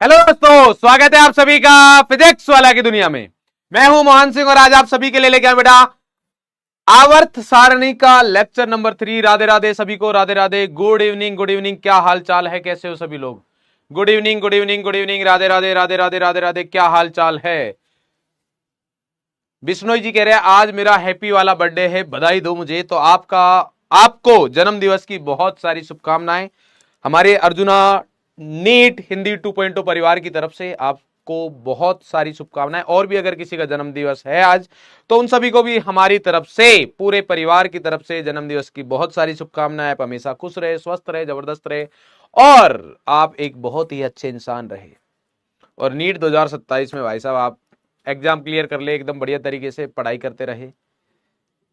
Hello दोस्तों, स्वागत है आप सभी का फिजिक्स वाला की दुनिया में। मैं हूं मोहन सिंह और आज आप सभी के लिए लेके आए बेटा आवर्त सारणी का लेक्चर नंबर 3। राधे राधे सभी को, Radhe Radhe. Good evening, good evening. क्या हाल चाल है, कैसे हो सभी लोग? Good evening, good evening, good evening. Radhe Radhe, Radhe Radhe, Radhe Radhe. क्या हाल चाल है? बिश्नोई जी कह रहे हैं आज मेरा हैप्पी वाला बर्थडे है, बधाई दो मुझे। तो आपको जन्म दिवस की बहुत सारी शुभकामनाएं हमारे अर्जुना नीट हिंदी 2.0 परिवार की तरफ से। आपको बहुत सारी शुभकामनाएं। और भी अगर किसी का जन्म दिवस है आज तो उन सभी को भी हमारी तरफ से, पूरे परिवार की तरफ से जन्म दिवस की बहुत सारी शुभकामनाएं। आप हमेशा खुश रहे, स्वस्थ रहे, जबरदस्त रहे और आप एक बहुत ही अच्छे इंसान रहे। और नीट 2027 में भाई साहब आप एग्जाम क्लियर कर ले, एकदम बढ़िया तरीके से पढ़ाई करते रहे।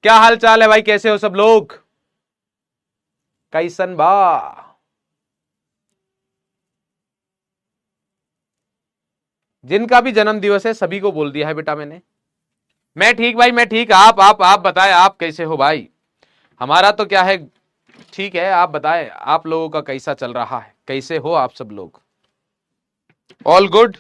क्या हाल चाल है भाई, कैसे हो सब लोग? कैसन बा? जिनका भी जन्म दिवस है सभी को बोल दिया है बेटा मैंने। मैं ठीक भाई, मैं ठीक। आप बताएं, आप कैसे हो भाई? हमारा तो क्या है, ठीक है। आप बताएं आप लोगों का कैसा चल रहा है, कैसे हो आप सब लोग? All good?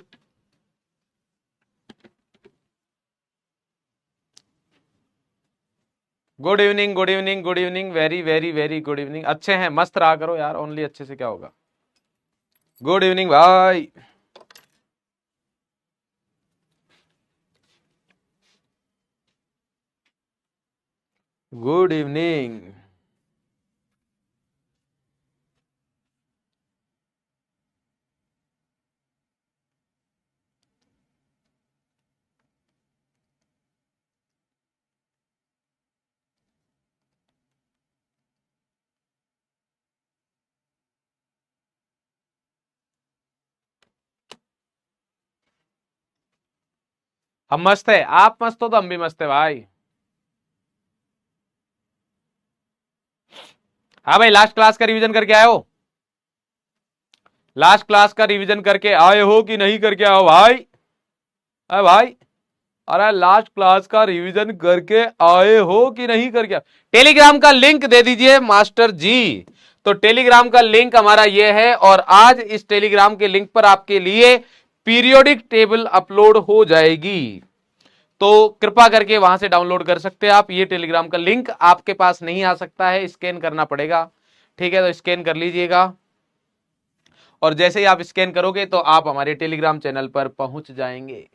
Good evening, good evening, good evening. Very very very good evening. अच्छे हैं, मस्त रहा करो यार, ओनली अच्छे से क्या होगा। गुड इवनिंग भाई। Good evening. हम मस्त है, आप मस्त हो तो हम भी मस्त है भाई। हाँ भाई, लास्ट क्लास का रिवीजन करके आए हो? लास्ट क्लास का रिवीजन करके आए हो कि नहीं करके आओ भाई? अरे भाई, अरे लास्ट क्लास का रिवीजन करके आए हो कि नहीं करके? टेलीग्राम का लिंक दे दीजिए मास्टर जी। तो टेलीग्राम का लिंक हमारा ये है और आज इस टेलीग्राम के लिंक पर आपके लिए पीरियोडिक टेबल अपलोड हो जाएगी। तो कृपा करके वहां से डाउनलोड कर सकते हैं आप। ये टेलीग्राम का लिंक आपके पास नहीं आ सकता है, स्कैन करना पड़ेगा। ठीक है, तो स्कैन कर लीजिएगा और जैसे ही आप स्कैन करोगे तो आप हमारे टेलीग्राम चैनल पर पहुंच जाएंगे,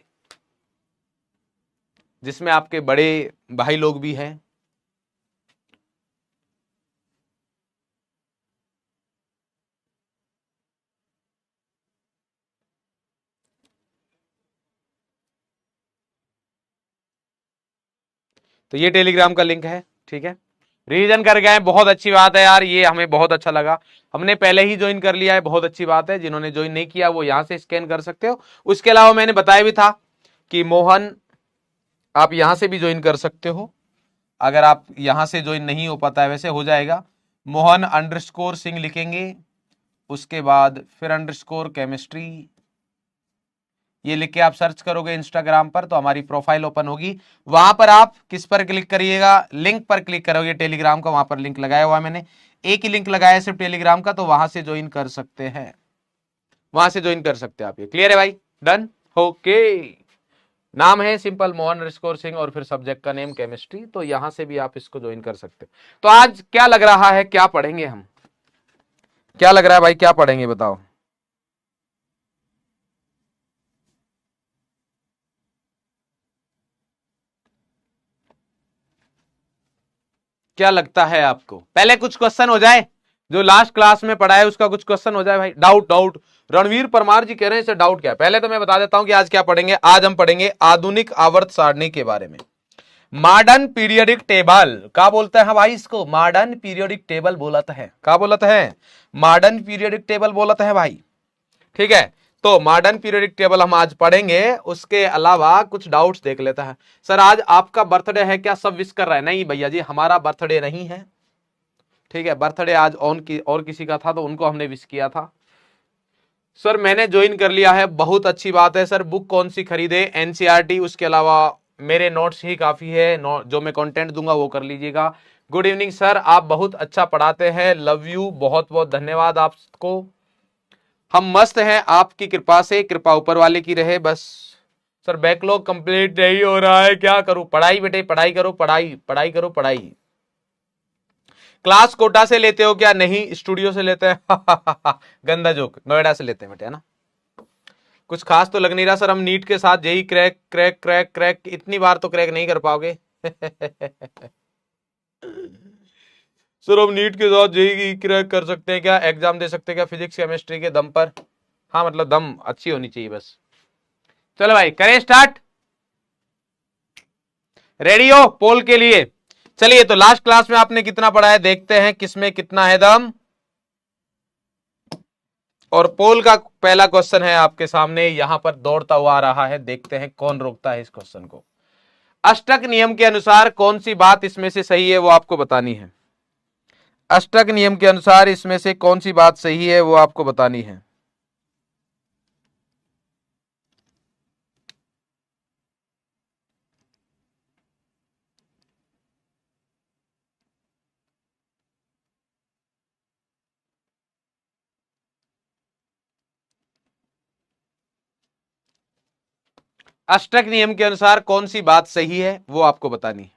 जिसमें आपके बड़े भाई लोग भी हैं। तो ये टेलीग्राम का लिंक है। ठीक है, रिवीजन कर गए, बहुत अच्छी बात है यार, ये हमें बहुत अच्छा लगा। हमने पहले ही ज्वाइन कर लिया है, बहुत अच्छी बात है। जिन्होंने ज्वाइन नहीं किया वो यहां से स्कैन कर सकते हो। उसके अलावा मैंने बताया भी था कि मोहन आप यहां से भी ज्वाइन कर सकते हो। अगर आप यहां से ज्वाइन नहीं हो पाता है, वैसे हो जाएगा। मोहन अंडरस्कोर सिंह लिखेंगे, उसके बाद फिर अंडरस्कोर केमिस्ट्री, ये लिख के आप सर्च करोगे इंस्टाग्राम पर तो हमारी प्रोफाइल ओपन होगी। वहां पर आप किस पर क्लिक करिएगा? लिंक पर क्लिक करोगे टेलीग्राम का, वहां पर लिंक लगाया हुआ है मैंने। एक ही लिंक लगाया है सिर्फ टेलीग्राम का, तो वहां से ज्वाइन कर सकते हैं। वहां से ज्वाइन कर सकते हैं आप। ये क्लियर है भाई? डन? ओके। नाम है सिंपल मोहन रिस्कोर सिंह और फिर सब्जेक्ट का नेम केमिस्ट्री। तो यहां से भी आप इसको ज्वाइन कर सकते हो। तो आज क्या लग रहा है, क्या पढ़ेंगे हम? क्या लग रहा है भाई, क्या पढ़ेंगे बताओ? क्या लगता है आपको? पहले कुछ क्वेश्चन हो जाए, जो लास्ट क्लास में पढ़ा है उसका कुछ क्वेश्चन हो जाए भाई। डाउट डाउट रणवीर परमार जी कह रहे हैं इसे डाउट क्या है। पहले तो मैं बता देता हूं कि आज क्या पढ़ेंगे। आज हम पढ़ेंगे आधुनिक आवर्त सारणी के बारे में। मॉडर्न पीरियोडिक टेबल क्या बोलते हैं भाई? इसको मॉडर्न पीरियोडिक टेबल बोलता है। क्या बोलता है? मॉडर्न पीरियोडिक टेबल बोलता है भाई। ठीक है, तो मॉडर्न पीरियोडिक टेबल हम आज पढ़ेंगे। उसके अलावा कुछ डाउट्स देख लेता है। सर आज आपका बर्थडे है क्या, सब विश कर रहे हैं? नहीं भैया जी, हमारा बर्थडे नहीं है। ठीक है, बर्थडे आज ऑन की और किसी का था तो उनको हमने विश किया था। सर मैंने ज्वाइन कर लिया है, बहुत अच्छी बात है। सर बुक कौन सी खरीदे? एनसीईआरटी, उसके अलावा मेरे नोट्स ही काफी है, जो मैं कंटेंट दूंगा वो कर लीजिएगा। गुड इवनिंग सर, आप बहुत अच्छा पढ़ाते हैं, लव यू, बहुत बहुत धन्यवाद आपको। हम मस्त हैं आपकी कृपा से, कृपा ऊपर वाले की रहे बस। सर बैकलॉग कंप्लीट नहीं हो रहा है, क्या करूं? पढ़ाई बेटे, पढ़ाई करो, पढ़ाई पढ़ाई करो, पढ़ाई। क्लास कोटा से लेते हो क्या? नहीं, स्टूडियो से लेते हैं। गंदा जोक, नोएडा से लेते हैं बेटे, है ना। कुछ खास तो लग नहीं रहा सर, हम नीट के साथ यही क्रैक क्रैक क्रैक क्रैक, इतनी बार तो क्रैक नहीं कर पाओगे। सर हम नीट के साथ यही क्रैक कर सकते हैं क्या? एग्जाम दे सकते हैं क्या फिजिक्स केमिस्ट्री के दम पर? हाँ मतलब दम अच्छी होनी चाहिए बस। चलो भाई करें स्टार्ट, रेडी हो पोल के लिए? चलिए तो लास्ट क्लास में आपने कितना पढ़ा है देखते हैं, किसमें कितना है दम। और पोल का पहला क्वेश्चन है आपके सामने, यहां पर दौड़ता हुआ आ रहा है, देखते हैं कौन रोकता है इस क्वेश्चन को। अष्टक नियम के अनुसार कौन सी बात इसमें से सही है वो आपको बतानी है। अष्टक नियम के अनुसार इसमें से कौन सी बात सही है वो आपको बतानी है। अष्टक नियम के अनुसार कौन सी बात सही है वो आपको बतानी है।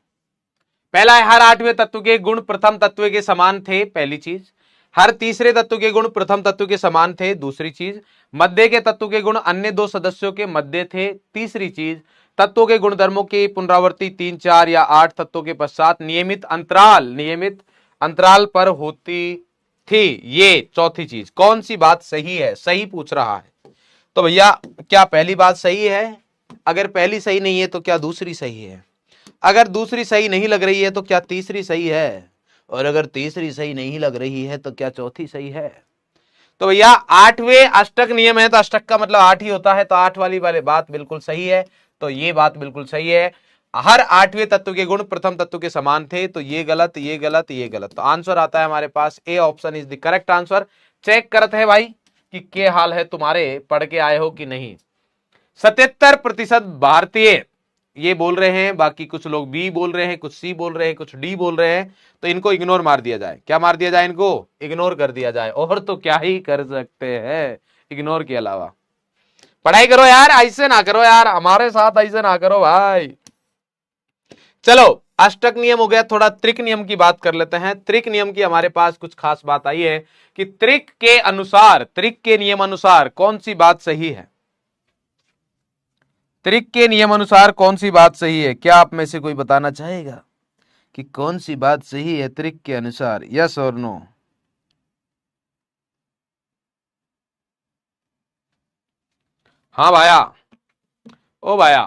पहला है, हर आठवें तत्व के गुण प्रथम तत्व के समान थे, पहली चीज। हर तीसरे तत्व के गुण प्रथम तत्व के समान थे, दूसरी चीज। मध्य के तत्व के गुण अन्य दो सदस्यों के मध्य थे, तीसरी चीज। तत्वों के गुणधर्मों की पुनरावृत्ति 3, 4 या 8 तत्वों के पश्चात नियमित अंतराल पर होती थी, ये चौथी चीज। कौन सी बात सही है, सही पूछ रहा है। तो भैया क्या पहली बात सही है? अगर पहली सही नहीं है तो क्या दूसरी सही है? अगर दूसरी सही नहीं लग रही है तो क्या तीसरी सही है? और अगर तीसरी सही नहीं लग रही है तो क्या चौथी सही है? तो भैया आठवें अष्टक नियम है तो अष्टक का मतलब 8 ही होता है, तो 8 वाली बात बिल्कुल सही है। तो ये बात बिल्कुल सही है, हर आठवें तत्व के गुण प्रथम तत्व के समान थे। तो ये गलत, ये गलत, ये गलत। तो आंसर आता है हमारे पास A option is the correct answer. Check करते हैं भाई कि क्या हाल है तुम्हारे, पढ़ के आए हो कि नहीं। 77% भारतीय ये बोल रहे हैं, बाकी कुछ लोग बी बोल रहे हैं, कुछ सी बोल रहे हैं, कुछ डी बोल रहे हैं। तो इनको इग्नोर मार दिया जाए। क्या मार दिया जाए? इनको इग्नोर कर दिया जाए। और तो क्या ही कर सकते हैं इग्नोर के अलावा। पढ़ाई करो यार, ऐसे ना करो यार, हमारे साथ ऐसे ना करो भाई। चलो अष्टक नियम हो गया, थोड़ा त्रिक नियम की बात कर लेते हैं। त्रिक नियम की हमारे पास कुछ खास बात आई है कि त्रिक के नियम अनुसार कौन सी बात सही है। त्रिक के नियम अनुसार कौन सी बात सही है? क्या आप में से कोई बताना चाहेगा कि कौन सी बात सही है त्रिक के अनुसार? यस और नो? हाँ भाया, ओ भाया।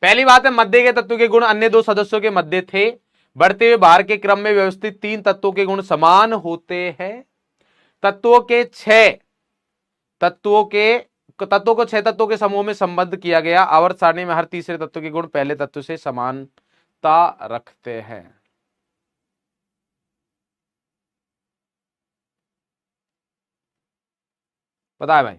पहली बात है, मध्य के तत्व के गुण अन्य दो सदस्यों के मध्य थे। बढ़ते हुए भार के क्रम में व्यवस्थित 3 तत्वों के गुण समान होते हैं। तत्वों को 6 तत्वों के समूह में संबद्ध किया गया। आवर्त सारणी में हर तीसरे तत्व के गुण पहले तत्व से समानता रखते हैं। पता है भाई?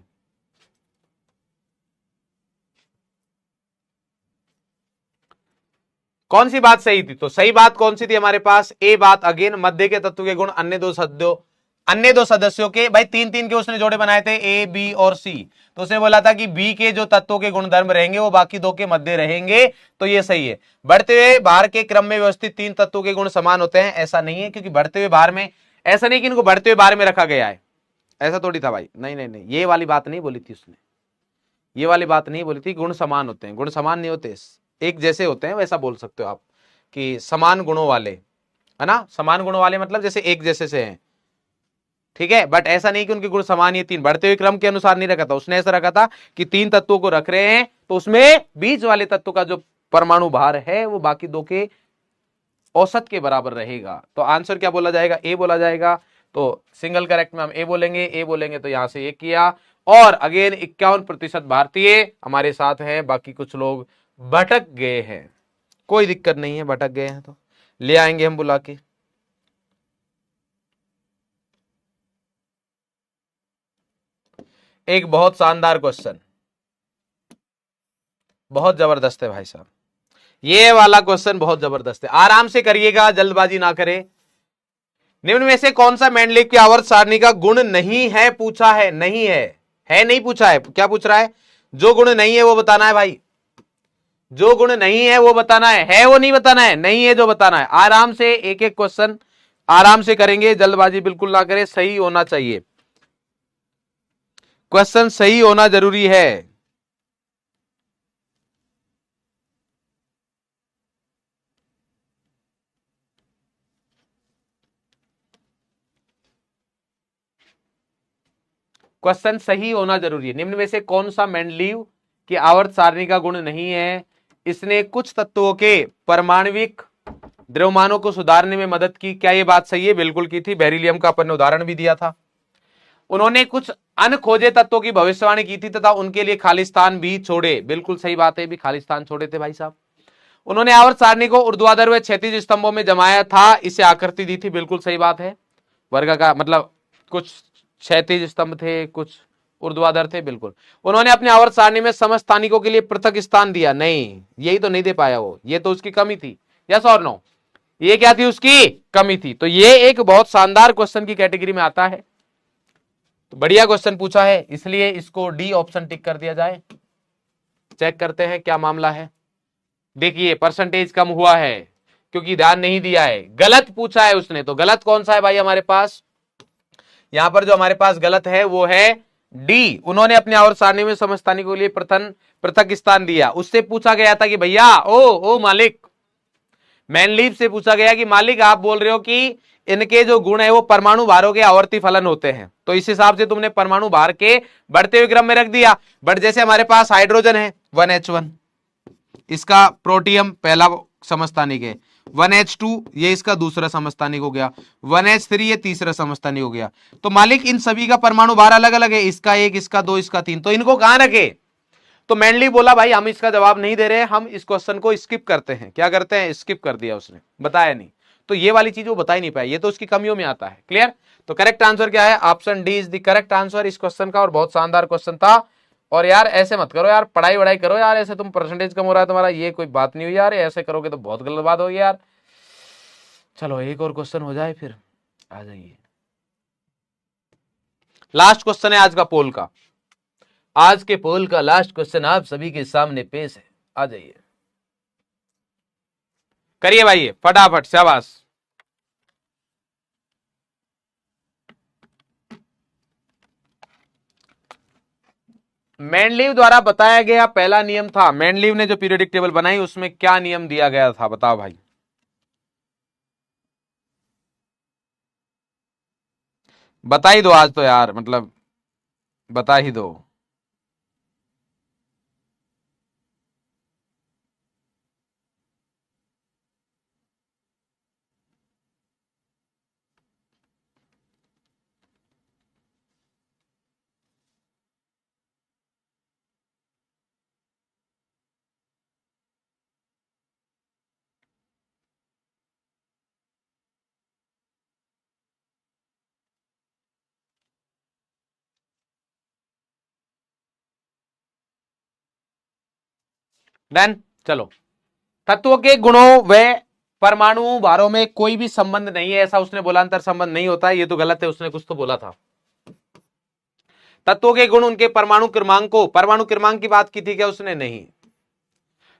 कौन सी बात सही थी? तो सही बात कौन सी थी हमारे पास? ए बात अगेन, मध्य के तत्व के गुण अन्य दो सदस्यों के, भाई 3-3 के उसने जोड़े बनाए थे, ए बी और सी। तो उसने बोला था कि बी के जो तत्वों के गुणधर्म रहेंगे वो बाकी दो के मध्य रहेंगे, तो ये सही है। बढ़ते हुए भार के क्रम में व्यवस्थित 3 तत्वों के गुण समान होते हैं, ऐसा नहीं है, क्योंकि बढ़ते हुए भार में, ऐसा नहीं कि इनको बढ़ते हुए भार में रखा गया है, ऐसा थोड़ी था भाई। नहीं नहीं नहीं, ये वाली बात नहीं बोली थी उसने, ये वाली बात नहीं बोली थी। गुण समान होते हैं, गुण समान नहीं होते, एक जैसे होते हैं, वैसा बोल सकते हो आप कि समान गुणों वाले, है ना। समान गुणों वाले मतलब जैसे एक जैसे से हैं, ठीक है। बट ऐसा नहीं कि उनके गुण समान, ये 3 बढ़ते हुए क्रम के अनुसार नहीं रखा था उसने, ऐसा रखा था कि 3 तत्वों को रख रहे हैं तो उसमें बीच वाले तत्व का जो परमाणु भार है वो बाकी दो के औसत के बराबर रहेगा। तो आंसर क्या बोला जाएगा? ए बोला जाएगा। तो सिंगल करेक्ट में हम ए बोलेंगे तो यहां से ए किया। और अगेन 51% भारतीय हमारे साथ हैं, बाकी कुछ लोग भटक गए हैं। कोई दिक्कत नहीं है, भटक गए हैं तो ले आएंगे हम बुला के। एक बहुत शानदार क्वेश्चन, बहुत जबरदस्त है भाई साहब, ये वाला क्वेश्चन बहुत जबरदस्त है, आराम से करिएगा, जल्दबाजी ना करें। निम्न में से कौन सा मेंडलीव की आवर्त सारणी का गुण नहीं है? पूछा है, नहीं है। है नहीं पूछा है, क्या पूछ रहा है? जो गुण नहीं है वो बताना है भाई, जो गुण नहीं है वो बताना है वो नहीं बताना है, नहीं है जो बताना है। आराम से एक एक क्वेश्चन आराम से करेंगे, जल्दबाजी बिल्कुल ना करें, सही होना चाहिए, क्वेश्चन सही होना जरूरी है। क्वेश्चन सही होना जरूरी है। निम्न में से कौन सा मेंडलीव की आवर्त सारणी का गुण नहीं है? इसने कुछ तत्वों के परमाणविक द्रव्यमानों को सुधारने में मदद की। क्या ये बात सही है? बिल्कुल की थी, बेरिलियम का अपन ने उदाहरण भी दिया था। उन्होंने कुछ अनखोजे तत्वों की भविष्यवाणी की थी तथा उनके लिए खाली स्थान भी छोड़े। बिल्कुल सही बात है, भी खाली स्थान छोड़े थे भाई साहब। उन्होंने आवर्त सारणी को ऊर्ध्वाधर व क्षैतिज स्तंभों में जमाया था, इसे आकृति दी थी। बिल्कुल सही बात है, वर्ग का मतलब कुछ क्षैतिज स्तंभ थे, कुछ ऊर्ध्वाधर थे। बिल्कुल। उन्होंने अपने आवर्त सारणी में समस्थानिकों के लिए पृथक स्थान दिया, नहीं यही तो नहीं दे पाया वो, ये तो उसकी कमी थी। यस और नो? ये क्या थी? उसकी कमी थी। तो ये एक बहुत शानदार क्वेश्चन की कैटेगरी में आता है, तो बढ़िया क्वेश्चन पूछा है, इसलिए इसको डी ऑप्शन टिक कर दिया जाए। चेक करते हैं क्या मामला है। देखिए परसेंटेज कम हुआ है क्योंकि ध्यान नहीं दिया है, गलत पूछा है उसने। तो गलत कौन सा है भाई हमारे पास? यहां पर जो हमारे पास गलत है वो है डी। उन्होंने अपने आवर्त सारणी में समस्थानिकों के लिए पृथक स्थान दिया। उससे पूछा गया था कि भैया ओ मालिक, मैनलीव से पूछा गया कि मालिक आप बोल रहे हो कि इनके जो गुण है वो परमाणु भारों के आवर्ती फलन होते हैं, तो इस हिसाब से तुमने परमाणु भार के बढ़ते हुए क्रम में रख दिया। बट जैसे हमारे पास हाइड्रोजन है 1H1, इसका प्रोटियम पहला समस्थानिक है, 1H2 ये इसका दूसरा समस्थानिक हो गया, 1H3 ये तीसरा समस्थानिक हो गया। तो मालिक इन सभी का परमाणु भार अलग अलग है, इसका 1, इसका 2, इसका 3, तो इनको कहां रखे? तो मैनली बोला भाई हम इसका जवाब नहीं दे रहे, हम इस क्वेश्चन को स्किप करते हैं। क्या करते हैं? स्किप कर दिया उसने, बताया नहीं। तो ये वाली चीज वो बता ही नहीं पाया, ये तो उसकी कमियों में आता है। क्लियर? तो करेक्ट आंसर क्या है? Option D is the correct answer इस क्वेश्चन का, और बहुत शानदार क्वेश्चन था। और यार ऐसे मत करो यार, पढ़ाई वढ़ाई करो यार, ऐसे तुम परसेंटेज कम हो रहा है तुम्हारा, ये कोई बात नहीं हुई यार, ऐसे करोगे तो बहुत गलत बात होगी यार। चलो एक और क्वेश्चन हो जाए फिर आ जाइए। लास्ट क्वेश्चन है आज का पोल का, आज के पोल का लास्ट क्वेश्चन आप सभी के सामने पेश है, आ जाइए करिए भाई फटाफट, शाबाश। मेंडलीव द्वारा बताया गया पहला नियम था, मेंडलीव ने जो पीरियोडिक टेबल बनाई उसमें क्या नियम दिया गया था, बताओ भाई। बता ही दो आज तो यार, मतलब बता ही दो। डन। चलो, तत्वों के गुणों व परमाणु भारों में कोई भी संबंध नहीं है, ऐसा उसने बोला, अंतर संबंध नहीं होता है, ये तो गलत है, उसने कुछ तो बोला था। तत्वों के गुण उनके परमाणु क्रमांक की बात की थी क्या उसने? नहीं।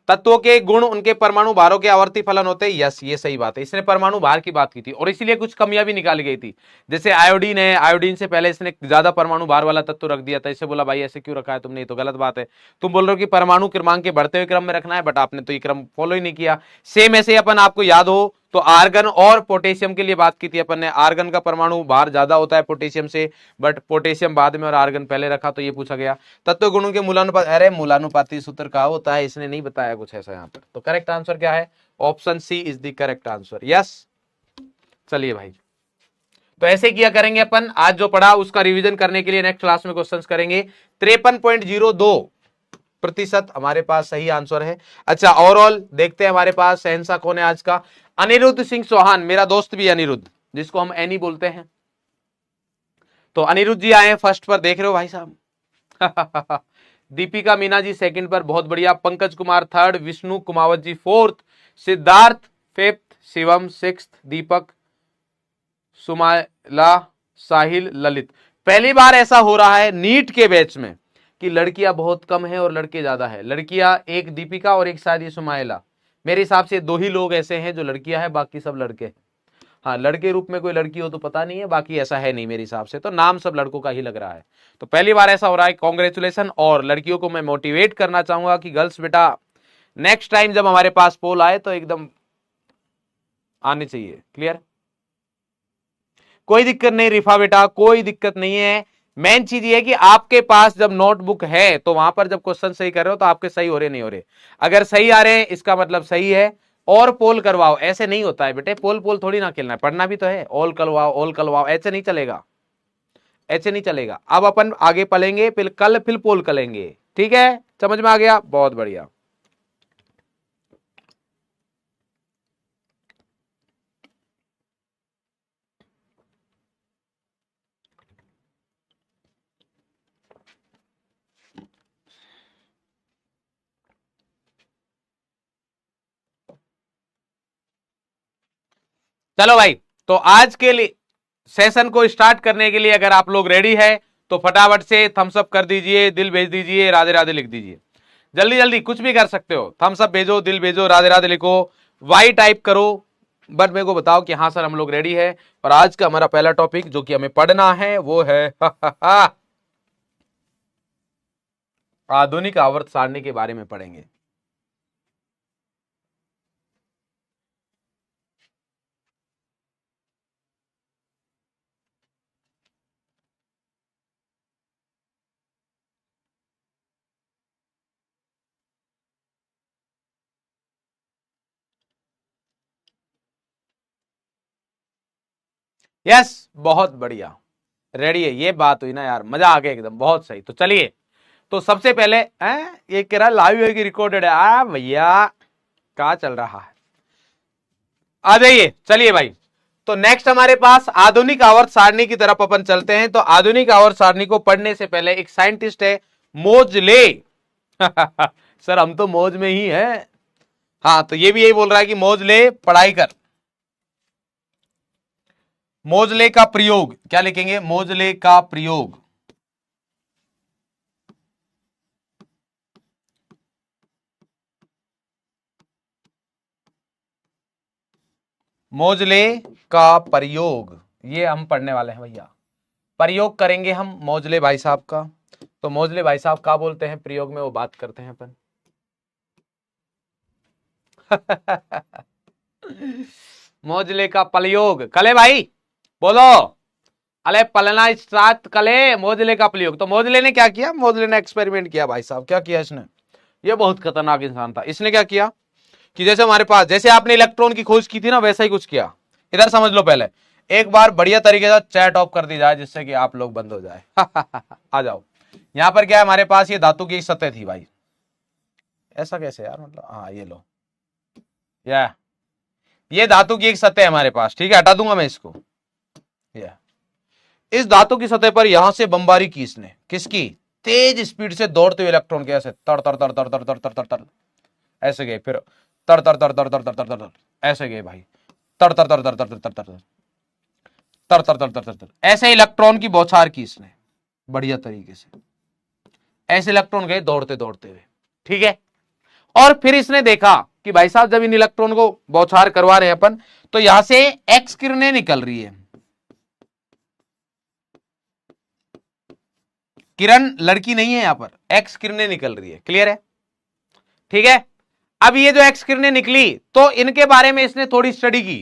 तत्वों के गुण उनके परमाणु भारों के आवर्ती फलन होते हैं, यस ये सही बात है, इसने परमाणु भार की बात की थी और इसीलिए कुछ कमियां भी निकाली गई थी। जैसे आयोडीन है, आयोडीन से पहले इसने ज्यादा परमाणु भार वाला तत्व रख दिया था, इसे बोला भाई ऐसे क्यों रखा है तुमने, ये तो गलत बात है। तुम बोल रहे हो कि परमाणु क्रमांक के बढ़ते हुए क्रम में रखना है, बट आपने तो ये क्रम फॉलो ही नहीं किया। सेम ऐसे अपन आपको याद हो तो आर्गन और पोटेशियम के लिए बात की थी अपन ने, आर्गन का परमाणु भार ज्यादा होता है पोटेशियम से, बट पोटेशियम बाद में और आर्गन पहले रखा, तो ये पूछा गया। तत्व गुणों के मूलानुपात, अरे मूलानुपाती सूत्र कहा होता है, इसने नहीं बताया कुछ ऐसा यहाँ पर। तो करेक्ट आंसर क्या है? Option C is the correct answer, yes. चलिए भाई, तो ऐसे किया करेंगे अपन, आज जो पढ़ा उसका रिवीजन करने के लिए नेक्स्ट क्लास में क्वेश्चंस करेंगे। 53.02% हमारे पास सही आंसर है। अच्छा ओवरऑल देखते हैं हमारे पास शहंशाह कौन है आज का? अनिरुद्ध सिंह चौहान, मेरा दोस्त भी अनिरुद्ध, जिसको हम एनी बोलते हैं। तो अनिरुद्ध जी आए हैं फर्स्ट पर, देख रहे हो भाई साहब। दीपिका मीना जी सेकंड पर, बहुत बढ़िया। Pankaj Kumar third, Vishnu Kumawat ji fourth, Siddharth fifth, Shivam sixth, Deepak, Sumala, Sahil, Lalit. पहली बार ऐसा हो रहा है नीट के बैच में कि लड़कियां बहुत कम है और लड़के ज्यादा है। लड़कियां एक दीपिका और एक शायद ये सुमाइला, मेरे हिसाब से दो ही लोग ऐसे हैं जो लड़कियां हैं, बाकी सब लड़के। हाँ, लड़के रूप में कोई लड़की हो तो पता नहीं है, बाकी ऐसा है नहीं मेरे हिसाब से, तो नाम सब लड़कों का ही लग रहा है। तो पहली बार ऐसा हो रहा है, कॉन्ग्रेचुलेशन। और लड़कियों को मैं मोटिवेट करना चाहूंगा कि गर्ल्स बेटा, नेक्स्ट टाइम जब हमारे पास पोल आए तो एकदम आनी चाहिए। क्लियर? कोई दिक्कत नहीं रिफा बेटा, कोई दिक्कत नहीं है। मेन चीज ये है कि आपके पास जब नोटबुक है तो वहां पर जब क्वेश्चन सही कर रहे हो तो आपके सही हो रहे नहीं हो रहे। अगर सही आ रहे हैं इसका मतलब सही है, और पोल करवाओ। ऐसे नहीं होता है बेटे, पोल पोल थोड़ी ना खेलना है, पढ़ना भी तो है। ऑल करवाओ, ऐसे नहीं चलेगा, ऐसे नहीं चलेगा। अब अपन आगे पढ़ेंगे, फिर कल फिर पोल करेंगे। ठीक है, समझ में आ गया? बहुत बढ़िया। चलो भाई, तो आज के लिए सेशन को स्टार्ट करने के लिए अगर आप लोग रेडी है तो फटाफट से थम्स अप कर दीजिए, दिल भेज दीजिए, राधे राधे लिख दीजिए। जल्दी जल्दी कुछ भी कर सकते हो, थम्स अप भेजो, दिल भेजो, राधे राधे लिखो, वाई टाइप करो, बट मेरे को बताओ कि हाँ सर हम लोग रेडी है। और आज का हमारा पहला टॉपिक जो कि हमें पढ़ना है वो है आधुनिक आवर्त सारणी के बारे में पढ़ेंगे। यस, बहुत बढ़िया, रेडी है। ये बात हुई ना यार, मजा आ गया एकदम, बहुत सही। तो चलिए, तो सबसे पहले ये कह रहा लाइव है कि रिकॉर्डेड है? भैया क्या चल रहा है, आ जाइए। चलिए भाई, तो नेक्स्ट हमारे पास आधुनिक आवर्त सारणी की तरफ अपन चलते हैं। तो आधुनिक आवर्त सारणी को पढ़ने से पहले एक साइंटिस्ट है मोजले सर हम तो मौज में ही हैं। हाँ, तो ये भी यही बोल रहा है कि मोजले पढ़ाई कर। मोजले का प्रयोग क्या लिखेंगे? मोजले का प्रयोग। मोजले का प्रयोग, ये हम पढ़ने वाले हैं भैया। प्रयोग करेंगे हम मोजले भाई साहब का। तो मोजले भाई साहब क्या बोलते हैं प्रयोग में, वो बात करते हैं अपन मोजले का प्रयोग कले भाई, बोलो। अले पलना स्टार्ट कले, मोजले का प्रयोग। तो मोजले ने क्या किया? मोजले ने एक्सपेरिमेंट किया भाई साहब। क्या किया इसने? ये बहुत खतरनाक इंसान था। इसने क्या किया कि जैसे हमारे पास, जैसे आपने इलेक्ट्रॉन की खोज की थी ना, वैसा ही कुछ किया। इधर समझ लो, पहले एक बार बढ़िया तरीके से चैट ऑफ कर दी जाए जिससे कि आप लोग बंद हो जाए आ जाओ। यहां पर क्या है हमारे पास? ये धातु की सतह थी भाई। ऐसा कैसे यार, मतलब हाँ ये लो, ये धातु की एक सतह है हमारे पास। ठीक है, हटा दूंगा मैं इसको। इस धातु की सतह पर यहां से बमबारी की इसने, किसकी? तेज स्पीड से दौड़ते हुए इलेक्ट्रॉन के, ऐसे तर तर तर तर तर तर तर तर तर ऐसे गए, फिर तर तर तर तर तर तर तर तर ऐसे गए भाई, तर तर तर तर तर तर तर तर तर तर तर तर तर ऐसे इलेक्ट्रॉन की बौछार की इसने बढ़िया तरीके से। ऐसे इलेक्ट्रॉन गए दौड़ते दौड़ते हुए। ठीक है, और फिर इसने देखा कि भाई साहब जब इन इलेक्ट्रॉन को बौछार करवा रहे हैं अपन, तो यहां से एक्स किरणें निकल रही है। किरण लड़की नहीं है, यहां पर एक्स किरणें निकल रही है। क्लियर है? ठीक है, अब ये जो एक्स किरणें निकली तो इनके बारे में इसने थोड़ी स्टडी की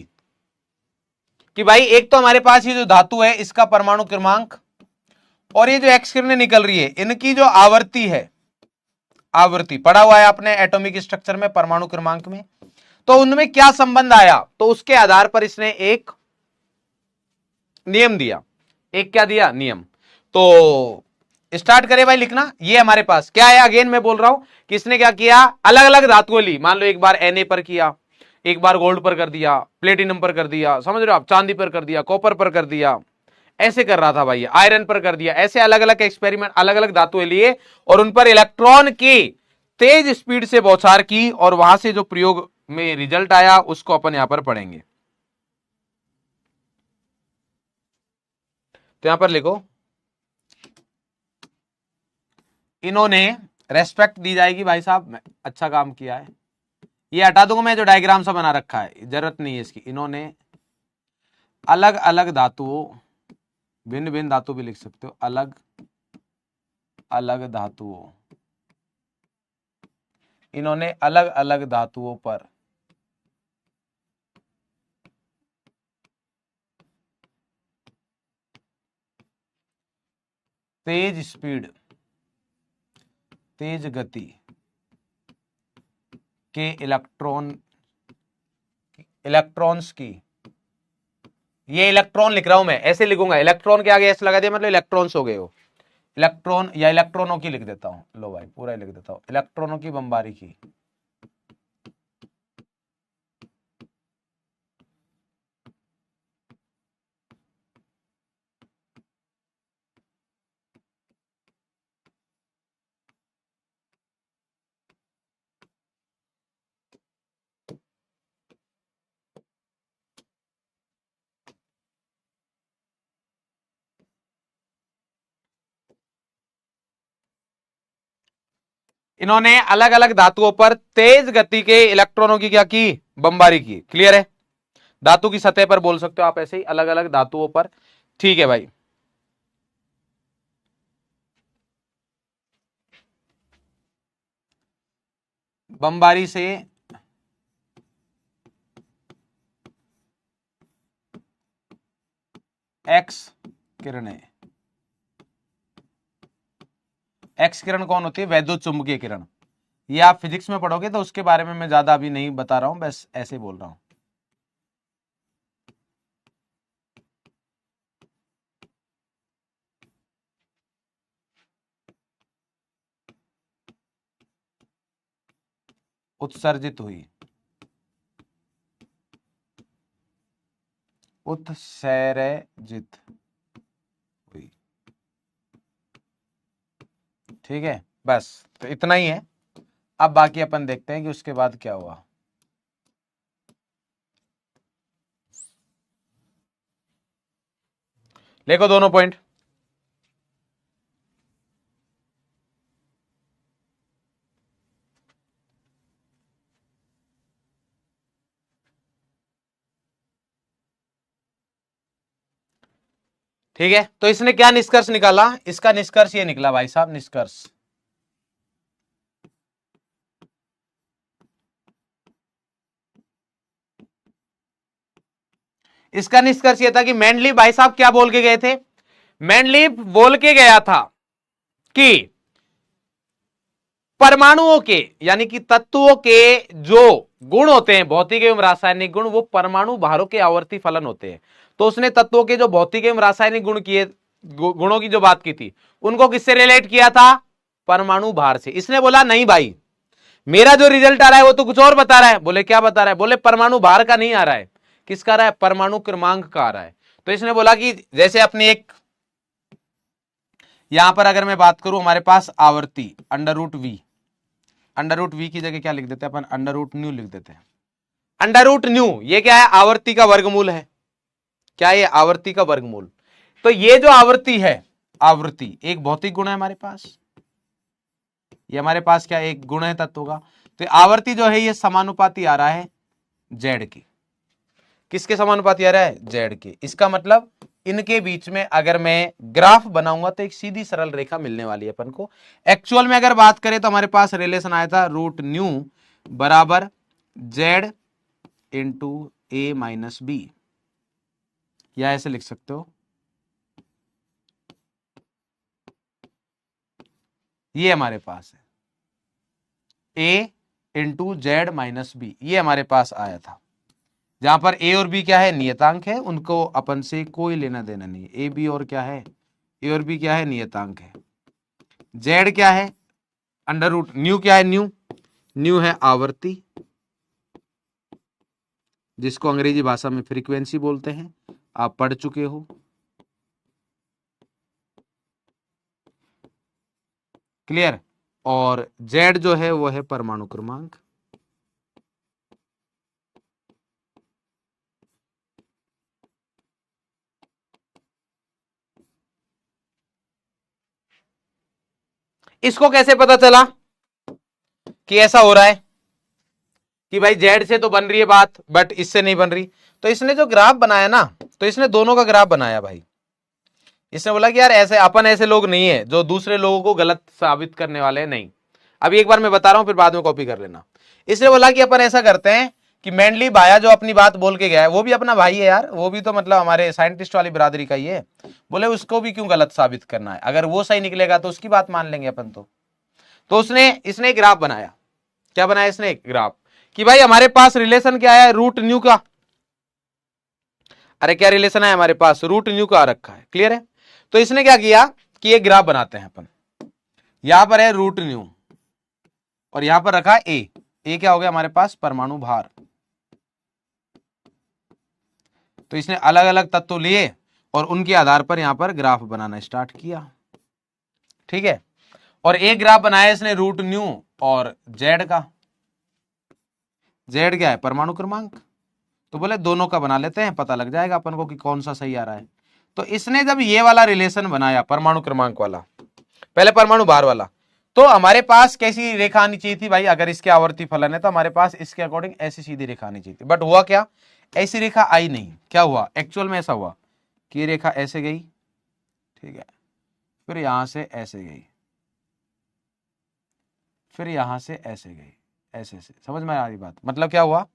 कि भाई एक तो हमारे पास ये जो धातु है इसका परमाणु क्रमांक, और ये जो एक्स किरणें निकल रही है इनकी जो आवृत्ति है, आवृत्ति पढ़ा हुआ है आपने एटॉमिक स्ट्रक्चर में, परमाणु क्रमांक में, तो उनमें क्या संबंध आया, तो उसके आधार पर इसने एक नियम दिया। एक क्या दिया? नियम। तो स्टार्ट करें भाई लिखना। ये हमारे पास क्या है, अगेन मैं बोल रहा हूं कि इसने क्या किया, अलग अलग धातुएं ली। मान लो एक बार Na पर किया, एक बार गोल्ड पर कर दिया, प्लेटिनम पर कर दिया, समझ रहे हो आप, चांदी पर कर दिया, कॉपर पर कर दिया, ऐसे कर रहा था भाई, आयरन पर कर दिया। ऐसे अलग अलग एक्सपेरिमेंट, अलग अलग धातुएं लिए और उन पर इलेक्ट्रॉन की तेज स्पीड से बौछार की, और वहां से जो प्रयोग में रिजल्ट आया उसको अपन यहां पर पढ़ेंगे। तो यहां पर लिखो इन्होंने रेस्पेक्ट दी जाएगी भाई साहब, अच्छा काम किया है। ये हटा दूंगा मैं, जो डायग्राम सा बना रखा है जरूरत नहीं है इसकी। इन्होंने अलग अलग धातुओं, भिन्न भिन्न धातु भी लिख सकते हो, अलग अलग धातुओं, इन्होंने अलग अलग धातुओं पर तेज स्पीड, तेज गति के इलेक्ट्रॉन्स की, ये इलेक्ट्रॉन लिख रहा हूं मैं, ऐसे लिखूंगा, इलेक्ट्रॉन के आगे एस लगा दिया मतलब इलेक्ट्रॉन्स हो गए हो। इलेक्ट्रॉन या इलेक्ट्रॉनों की लिख देता हूं, लो भाई पूरा ही लिख देता हूं, इलेक्ट्रॉनों की बमबारी की। इन्होंने अलग अलग धातुओं पर तेज गति के इलेक्ट्रॉनों की क्या की, बमबारी की। क्लियर है? धातु की सतह पर बोल सकते हो आप ऐसे ही, अलग अलग धातुओं पर। ठीक है भाई, बमबारी से एक्स किरणें, एक्स किरण कौन होती है, वैद्युत चुंबकीय किरण। ये आप फिजिक्स में पढ़ोगे तो उसके बारे में मैं ज्यादा अभी नहीं बता रहा हूं, बस ऐसे बोल रहा हूं। उत्सर्जित हुई, उत्सर्जित हुई। ठीक है, बस तो इतना ही है। अब बाकी अपन देखते हैं कि उसके बाद क्या हुआ। देखो दोनों पॉइंट, ठीक है। तो इसने क्या निष्कर्ष निकाला, इसका निष्कर्ष ये निकला भाई साहब, निष्कर्ष इसका निष्कर्ष ये था कि मेंडलीव भाई साहब क्या बोल के गए थे, मेंडलीव बोल के गया था कि परमाणुओं के यानी कि तत्वों के जो गुण होते हैं, भौतिक एवं रासायनिक गुण, वो परमाणु भारों के आवर्ती फलन होते हैं। तो उसने तत्वों के जो भौतिक एवं रासायनिक गुण किए, गुणों की जो बात की थी, उनको किससे रिलेट किया था, परमाणु भार से। इसने बोला नहीं भाई, मेरा जो रिजल्ट आ रहा है वो तो कुछ और बता रहा है। बोले क्या बता रहा है, बोले परमाणु भार का नहीं आ रहा है, किसका आ रहा है, परमाणु क्रमांक का आ रहा है। तो इसने बोला कि जैसे अपनी एक, यहां पर अगर मैं बात करूं, हमारे पास आवर्ती under root V, under root V की जगह क्या लिख देते हैं अपन, अंडर रूट न्यू लिख देते हैं। अंडर रूट न्यू ये क्या है, आवर्ती का वर्गमूल है। क्या ये आवर्ती का वर्गमूल। तो ये जो आवृत्ति है, आवृत्ति एक भौतिक गुण है हमारे पास, ये हमारे पास क्या एक गुण है तत्व का। तो आवर्ती जो है ये समानुपाती आ रहा है जेड की, किसके समानुपाती आ रहा है, जेड के। इसका मतलब इनके बीच में अगर मैं ग्राफ बनाऊंगा तो एक सीधी सरल रेखा मिलने वाली है अपन को। एक्चुअल में अगर बात करें तो हमारे पास रिलेशन आया था रूट न्यू बराबर जेड इंटू ए माइनस बी, या ऐसे लिख सकते हो, ये हमारे पास है ए इंटू जेड माइनस बी, ये हमारे पास आया था। जहां पर ए और बी क्या है, नियतांक है, उनको अपन से कोई लेना देना नहीं है। ए बी और क्या है, ए और बी क्या है, नियतांक है। जेड क्या है, अंडर रूट न्यू क्या है, न्यू, न्यू है आवर्ती, जिसको अंग्रेजी भाषा में फ्रीक्वेंसी बोलते हैं, आप पढ़ चुके हो। क्लियर? और जेड जो है वो है परमाणु क्रमांक। इसको कैसे पता चला कि ऐसा हो रहा है कि भाई जेड से तो बन रही है बात बट इससे नहीं बन रही? तो इसने जो ग्राफ बनाया ना, तो इसने दोनों का ग्राफ बनाया भाई। इसने बोला कि यार ऐसे अपन ऐसे लोग नहीं है जो दूसरे लोगों को गलत साबित करने वाले हैं, नहीं। अभी एक बार मैं बता रहा हूं, फिर बाद में कॉपी कर लेना। इसने बोला कि अपन ऐसा करते हैं कि मेनली भाया जो अपनी बात बोल के गया है, वो भी अपना भाई है यार, वो भी तो मतलब हमारे साइंटिस्ट वाली बिरादरी का ही है। बोले उसको भी क्यों गलत साबित करना है, अगर वो सही निकलेगा तो उसकी बात मान लेंगे अपन। तो इसने एक ग्राफ बनाया। क्या बनाया इसने? एक ग्राफ कि भाई हमारे पास रिलेशन क्या है, रूट न्यू का। अरे क्या रिलेशन है हमारे पास? रूट न्यू का आ रखा है, क्लियर है? तो इसने क्या किया कि एक ग्राफ बनाते हैं अपन। यहां पर है रूट न्यू और यहां पर रखा ए क्या हो गया हमारे पास? परमाणु भार। तो इसने अलग अलग तत्व लिए और उनके आधार पर यहां पर ग्राफ बनाना स्टार्ट किया, ठीक है। और एक ग्राफ बनाया इसने रूट न्यू और जेड का। जेड क्या है? परमाणु क्रमांक। तो बोले दोनों का बना लेते हैं, पता लग जाएगा अपन को कि कौन सा सही आ रहा है। तो इसने जब ये वाला रिलेशन बनाया परमाणु क्रमांक वाला, पहले परमाणु भार वाला, तो हमारे पास कैसी रेखा आनी चाहिए थी भाई? अगर इसके आवर्ती फलन है तो हमारे पास इसके अकॉर्डिंग ऐसी सीधी रेखा आनी चाहिए थी। बट हुआ क्या? ऐसी रेखा आई नहीं। क्या हुआ एक्चुअल में? ऐसा हुआ कि ये रेखा ऐसे गई, ठीक है, फिर यहां से ऐसे गई, फिर यहां से ऐसे गई, ऐसे से। समझ में आ रही बात? मतलब क्या हुआ,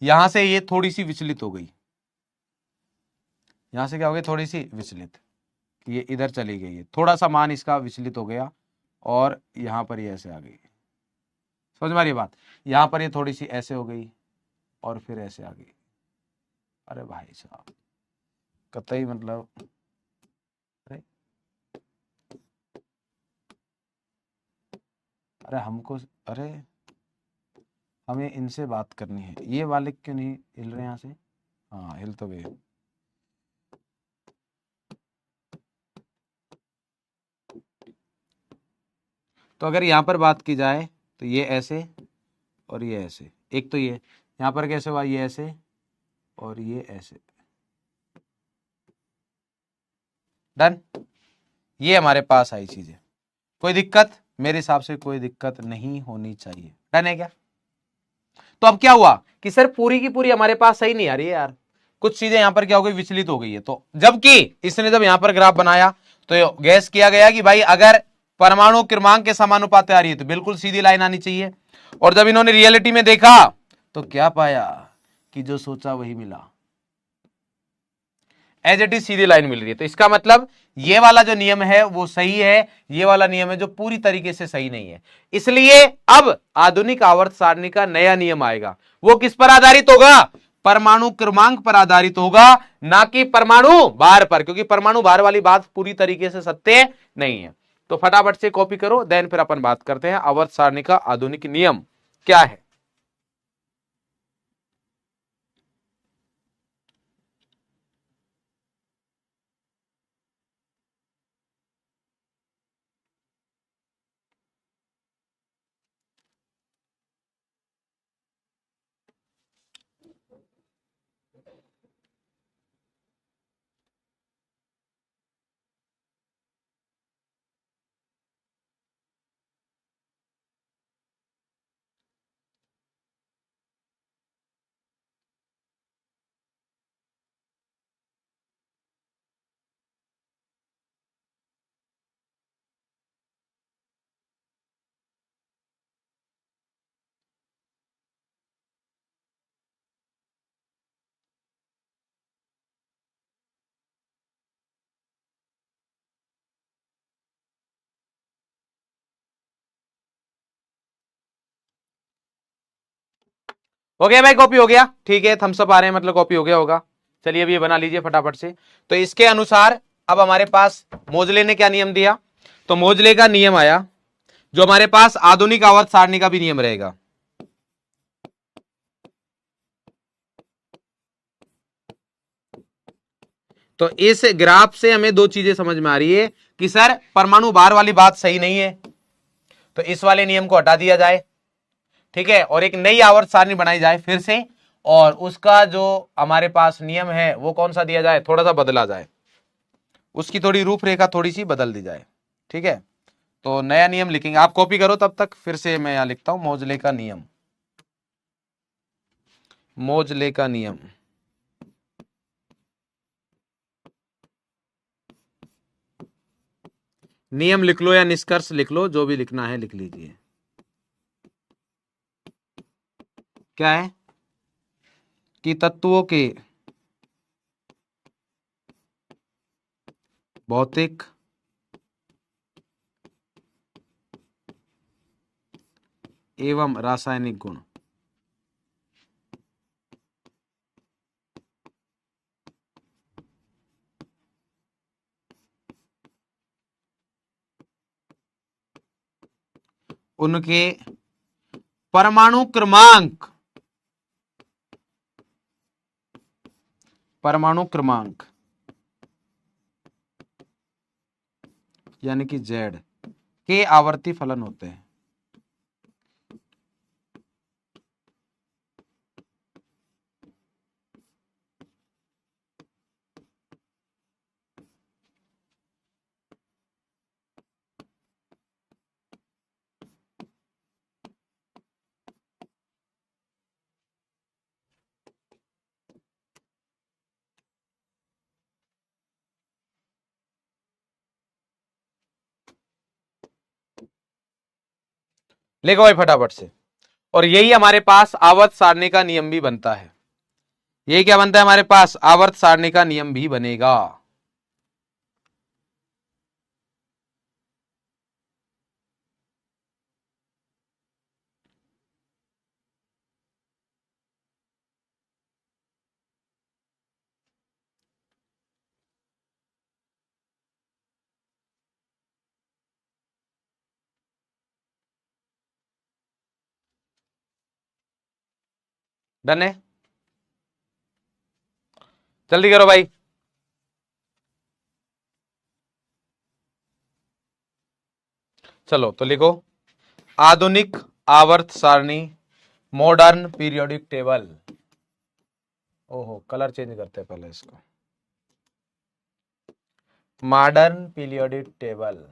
यहां से ये थोड़ी सी विचलित हो गई, यहां से क्या हो गई? थोड़ी सी विचलित, ये इधर चली गई है, थोड़ा सा मान इसका विचलित हो गया और यहां पर ये ऐसे आ गई। समझ में आ रही बात? यहां पर ये थोड़ी सी ऐसे हो गई और फिर ऐसे आ गई। अरे भाई साहब कतई मतलब, अरे अरे हमको, अरे हमें इनसे बात करनी है, ये वाले क्यों नहीं हिल रहे यहाँ से? हाँ हिल तो गए। तो अगर यहाँ पर बात की जाए तो ये ऐसे और ये ऐसे, एक तो ये यहाँ पर कैसे हुआ, ये ऐसे और ये ऐसे, डन। ये हमारे पास आई चीजें, कोई दिक्कत? मेरे हिसाब से कोई दिक्कत नहीं होनी चाहिए। डन है क्या? तो अब क्या हुआ कि सर पूरी की पूरी हमारे पास सही नहीं आ रही है यार, कुछ चीजें यहां पर क्या हो गई, विचलित हो गई है। तो जबकि इसने जब यहां पर ग्राफ बनाया तो गैस किया गया कि भाई अगर परमाणु क्रमांक के समानुपाती आ रही है तो बिल्कुल सीधी लाइन आनी चाहिए। और जब इन्होंने रियलिटी में देखा तो क्या पाया कि जो सोचा वही मिला, एज इट इज सीधी लाइन मिल रही है। तो इसका मतलब ये वाला जो नियम है वो सही है, ये वाला नियम है जो पूरी तरीके से सही नहीं है। इसलिए अब आधुनिक आवर्त सारणी का नया नियम आएगा, वो किस पर आधारित होगा? परमाणु क्रमांक पर आधारित होगा, ना कि परमाणु भार पर, क्योंकि परमाणु भार वाली बात पूरी तरीके से सत्य नहीं है। तो फटाफट से कॉपी करो, देन फिर अपन बात करते हैं आवर्त सारणी का आधुनिक नियम क्या है। हो गया भाई, कॉपी हो गया, ठीक है, थम्सअप आ रहे हैं मतलब कॉपी हो गया होगा। चलिए अभी ये बना लीजिए फटाफट से। तो इसके अनुसार अब हमारे पास मोजले ने क्या नियम दिया? तो मोजले का नियम आया जो हमारे पास आधुनिक आवर्त सारणी का भी नियम रहेगा। तो इस ग्राफ से हमें दो चीजें समझ में आ रही है कि सर परमाणु भार वाली बात सही नहीं है, तो इस वाले नियम को हटा दिया जाए, ठीक है, और एक नई आवर्त सारणी बनाई जाए फिर से, और उसका जो हमारे पास नियम है वो कौन सा दिया जाए, थोड़ा सा बदला जाए, उसकी थोड़ी रूपरेखा थोड़ी सी बदल दी जाए, ठीक है। तो नया नियम लिखेंगे, आप कॉपी करो तब तक, फिर से मैं यहां लिखता हूं मोजले का नियम। मोजले का नियम, नियम लिख लो या निष्कर्ष लिख लो, जो भी लिखना है लिख लीजिए। क्या है कि तत्वों के भौतिक एवं रासायनिक गुण उनके परमाणु क्रमांक, परमाणु क्रमांक यानी कि जेड के आवर्ती फलन होते हैं। लिखो भाई फटाफट से। और यही हमारे पास आवर्त सारणी का नियम भी बनता है। यही क्या बनता है हमारे पास, आवर्त सारणी का नियम भी बनेगा। डन है, जल्दी करो भाई। चलो तो लिखो, आधुनिक आवर्त सारणी, मॉडर्न पीरियोडिक टेबल। ओहो, कलर चेंज करते हैं पहले इसको, modern periodic table.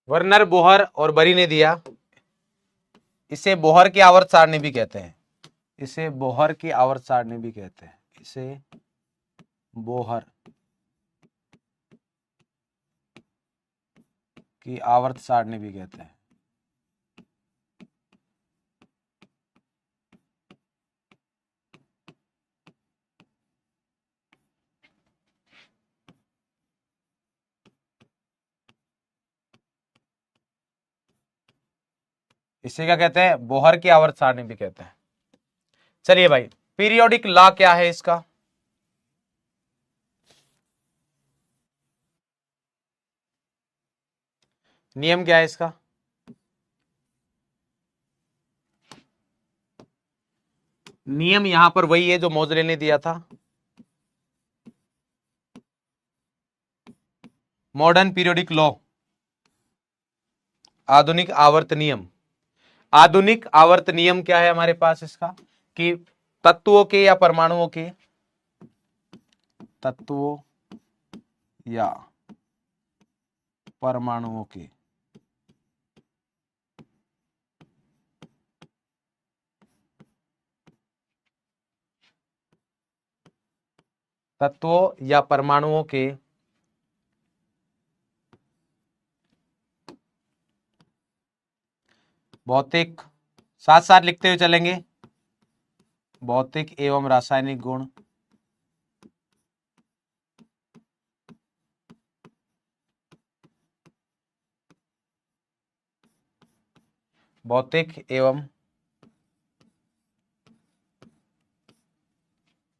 Werner Bohr और बरी ने दिया, इसे बोहर की आवर्त सारणी भी कहते हैं। इसे बोहर की आवर्त सारणी भी कहते हैं। इसे बोहर की आवर्त सारणी भी कहते हैं। इसे क्या कहते हैं, बोहर की आवर्त सारणी भी कहते हैं। चलिए भाई, पीरियोडिक लॉ क्या है इसका, नियम क्या है इसका। नियम यहां पर वही है जो मोजले ने दिया था, मॉडर्न पीरियोडिक लॉ, आधुनिक आवर्त नियम। आधुनिक आवर्त नियम क्या है हमारे पास इसका, कि तत्वों के या परमाणुओं के, तत्वों या परमाणुओं के तत्वों या परमाणुओं के भौतिक, साथ साथ लिखते हुए चलेंगे, भौतिक एवं रासायनिक गुण, भौतिक एवं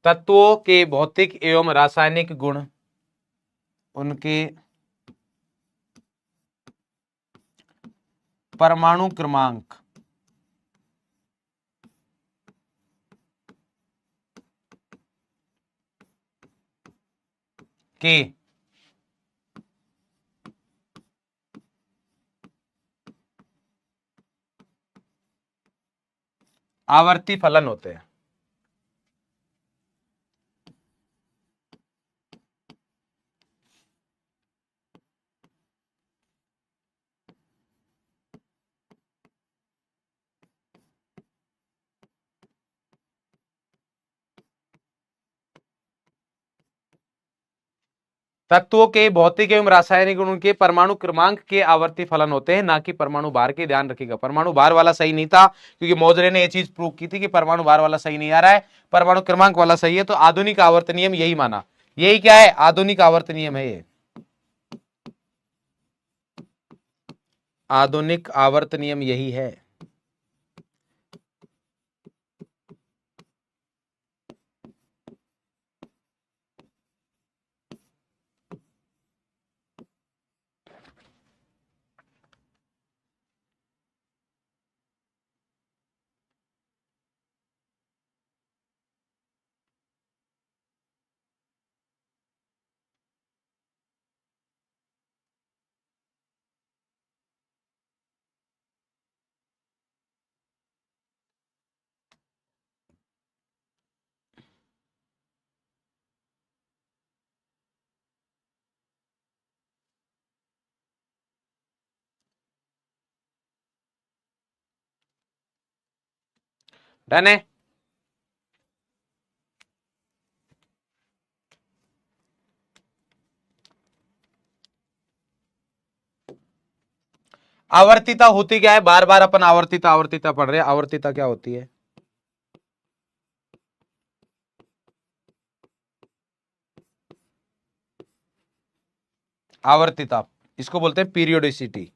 तत्वों के भौतिक एवं रासायनिक गुण, उनके परमाणु क्रमांक के आवर्ती फलन होते हैं। तत्वों के भौतिक एवं रासायनिक गुण उनके परमाणु क्रमांक के आवर्ती फलन होते हैं, ना कि परमाणु भार के। ध्यान रखिएगा, परमाणु भार वाला सही नहीं था, क्योंकि मोजरे ने यह चीज प्रूव की थी कि परमाणु भार वाला सही नहीं आ रहा है, परमाणु क्रमांक वाला सही है। तो आधुनिक आवर्त नियम यही माना, यही क्या है, आधुनिक आवर्त नियम है ये। आधुनिक आवर्त नियम यही है। डन है। आवर्तिता होती क्या है, बार बार अपन आवर्तिता आवर्तिता पढ़ रहे हैं। आवर्तिता क्या होती है, आवर्तिता इसको बोलते हैं पीरियोडिसिटी।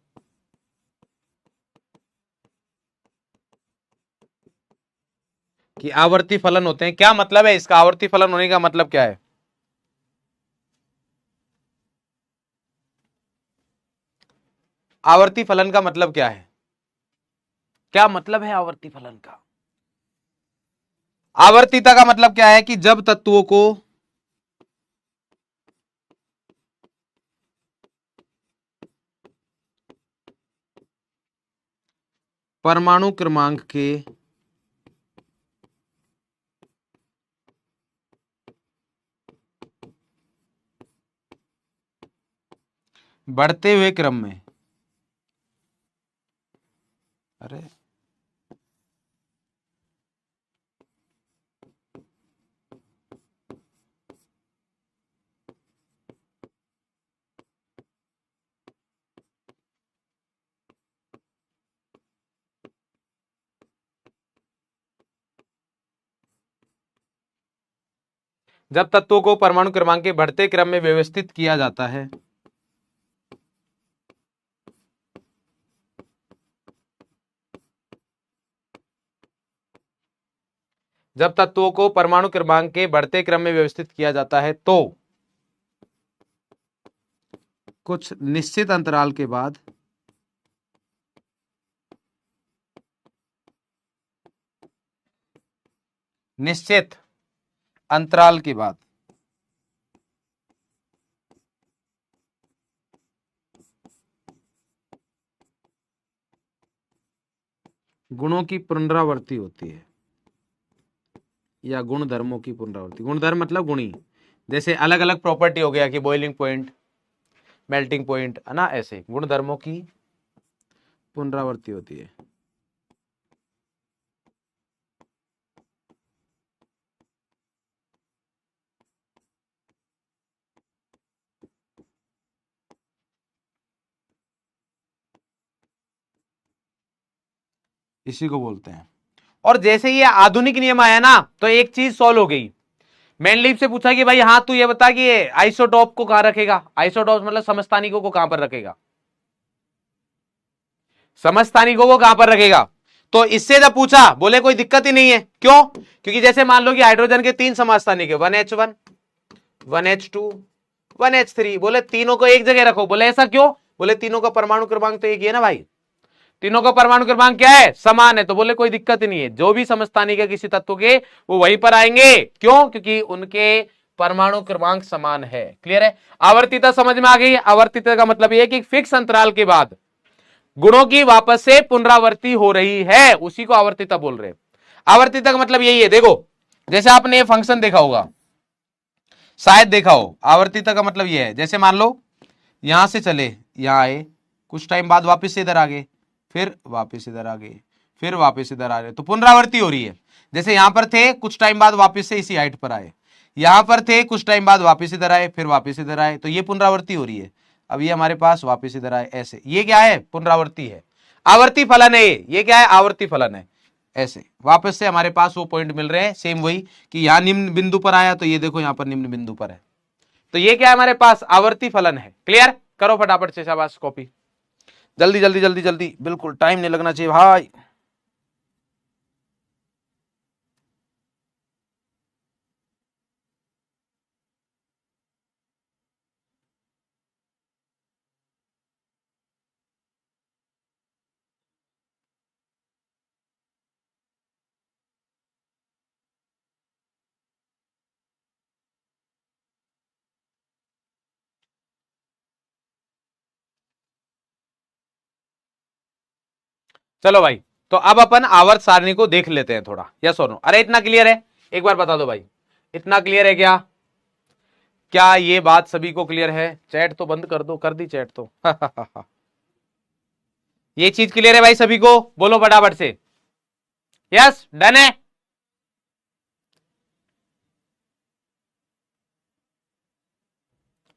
कि आवर्ती फलन होते हैं, क्या मतलब है इसका, आवर्ती फलन होने का मतलब क्या है। आवर्ती फलन का मतलब क्या है, क्या मतलब है आवर्ती फलन का। आवर्तिता का मतलब क्या है कि जब तत्वों को परमाणु क्रमांक के बढ़ते हुए क्रम में, अरे जब तत्वों को परमाणु क्रमांक के बढ़ते क्रम में व्यवस्थित किया जाता है, जब तत्वों को परमाणु क्रमांक के बढ़ते क्रम में व्यवस्थित किया जाता है तो कुछ निश्चित अंतराल के बाद निश्चित अंतराल के बाद गुणों की पुनरावृत्ति होती है, या गुण धर्मों की पुनरावृत्ति। गुणधर्म मतलब गुणी, जैसे अलग अलग प्रॉपर्टी हो गया कि बॉइलिंग पॉइंट, मेल्टिंग पॉइंट, है ना, ऐसे गुण धर्मों की पुनरावृत्ति होती है। इसी को बोलते हैं। और जैसे ये आधुनिक नियम आया ना तो एक चीज सॉल्व हो गई। मेंडलीव से पूछा कि भाई हाँ तू ये बता कि आइसोटॉप को कहां रखेगा, आइसोटॉप मतलब समस्थानिकों को कहां पर रखेगा, समस्थानिकों को कहां पर रखेगा। तो इससे जब पूछा बोले कोई दिक्कत ही नहीं है, क्यों, क्योंकि जैसे मान लो कि हाइड्रोजन के 3 समस्थानिक है, 1H1 1H2 1H3, बोले तीनों को एक जगह रखो, बोले ऐसा क्यों, बोले तीनों का परमाणु क्रमांक तो एक ही है ना भाई, तीनों का परमाणु क्रमांक क्या है, समान है, तो बोले कोई दिक्कत ही नहीं है, जो भी समस्थानिक है किसी तत्व के वो वहीं पर आएंगे, क्यों, क्योंकि उनके परमाणु क्रमांक समान है। क्लियर है, आवर्तीता समझ में आ गई। आवर्तीता का मतलब यह कि फिक्स अंतराल के बाद गुणों की वापस से पुनरावृत्ति हो रही है, उसी को आवर्तीता बोल रहे हैं। आवर्तीता का मतलब यही है, देखो जैसे आपने ये फंक्शन देखा होगा, शायद देखा हो, आवर्तीता का मतलब यह है, जैसे मान लो यहां से चले, यहां आए, कुछ टाइम बाद वापस से इधर आ गए, फिर वापस इधर आ गए, फिर वापस इधर आ गए, तो पुनरावृत्ति हो रही है। जैसे यहां पर थे, कुछ टाइम बाद वापस से इसी हाइट पर आए, यहां पर थे, कुछ टाइम बाद वापस इधर आए, फिर वापस इधर आए, तो ये पुनरावृत्ति हो रही है। अब ये हमारे पास वापस इधर आए, ऐसे, ये क्या है, पुनरावृत्ति है, आवर्ती फलन है ये क्या है, आवर्ती फलन है। ऐसे वापस से हमारे पास वो पॉइंट मिल रहे हैं, सेम वही कि यहां निम्न बिंदु पर आया, तो ये देखो यहां पर निम्न बिंदु पर है, तो ये क्या है हमारे पास आवर्ती फलन है। क्लियर, करो फटाफट से शाबाश कॉपी, जल्दी जल्दी जल्दी जल्दी, बिल्कुल टाइम नहीं लगना चाहिए भाई। चलो भाई, तो अब अपन आवर्त सारणी को देख लेते हैं थोड़ा, यस और नो। अरे इतना क्लियर है, एक बार बता दो भाई, इतना क्लियर है क्या, क्या ये बात सभी को क्लियर है, चैट तो बंद कर दो, कर दी चैट तो ये चीज क्लियर है भाई सभी को, बोलो फटाफट से, यस डन है।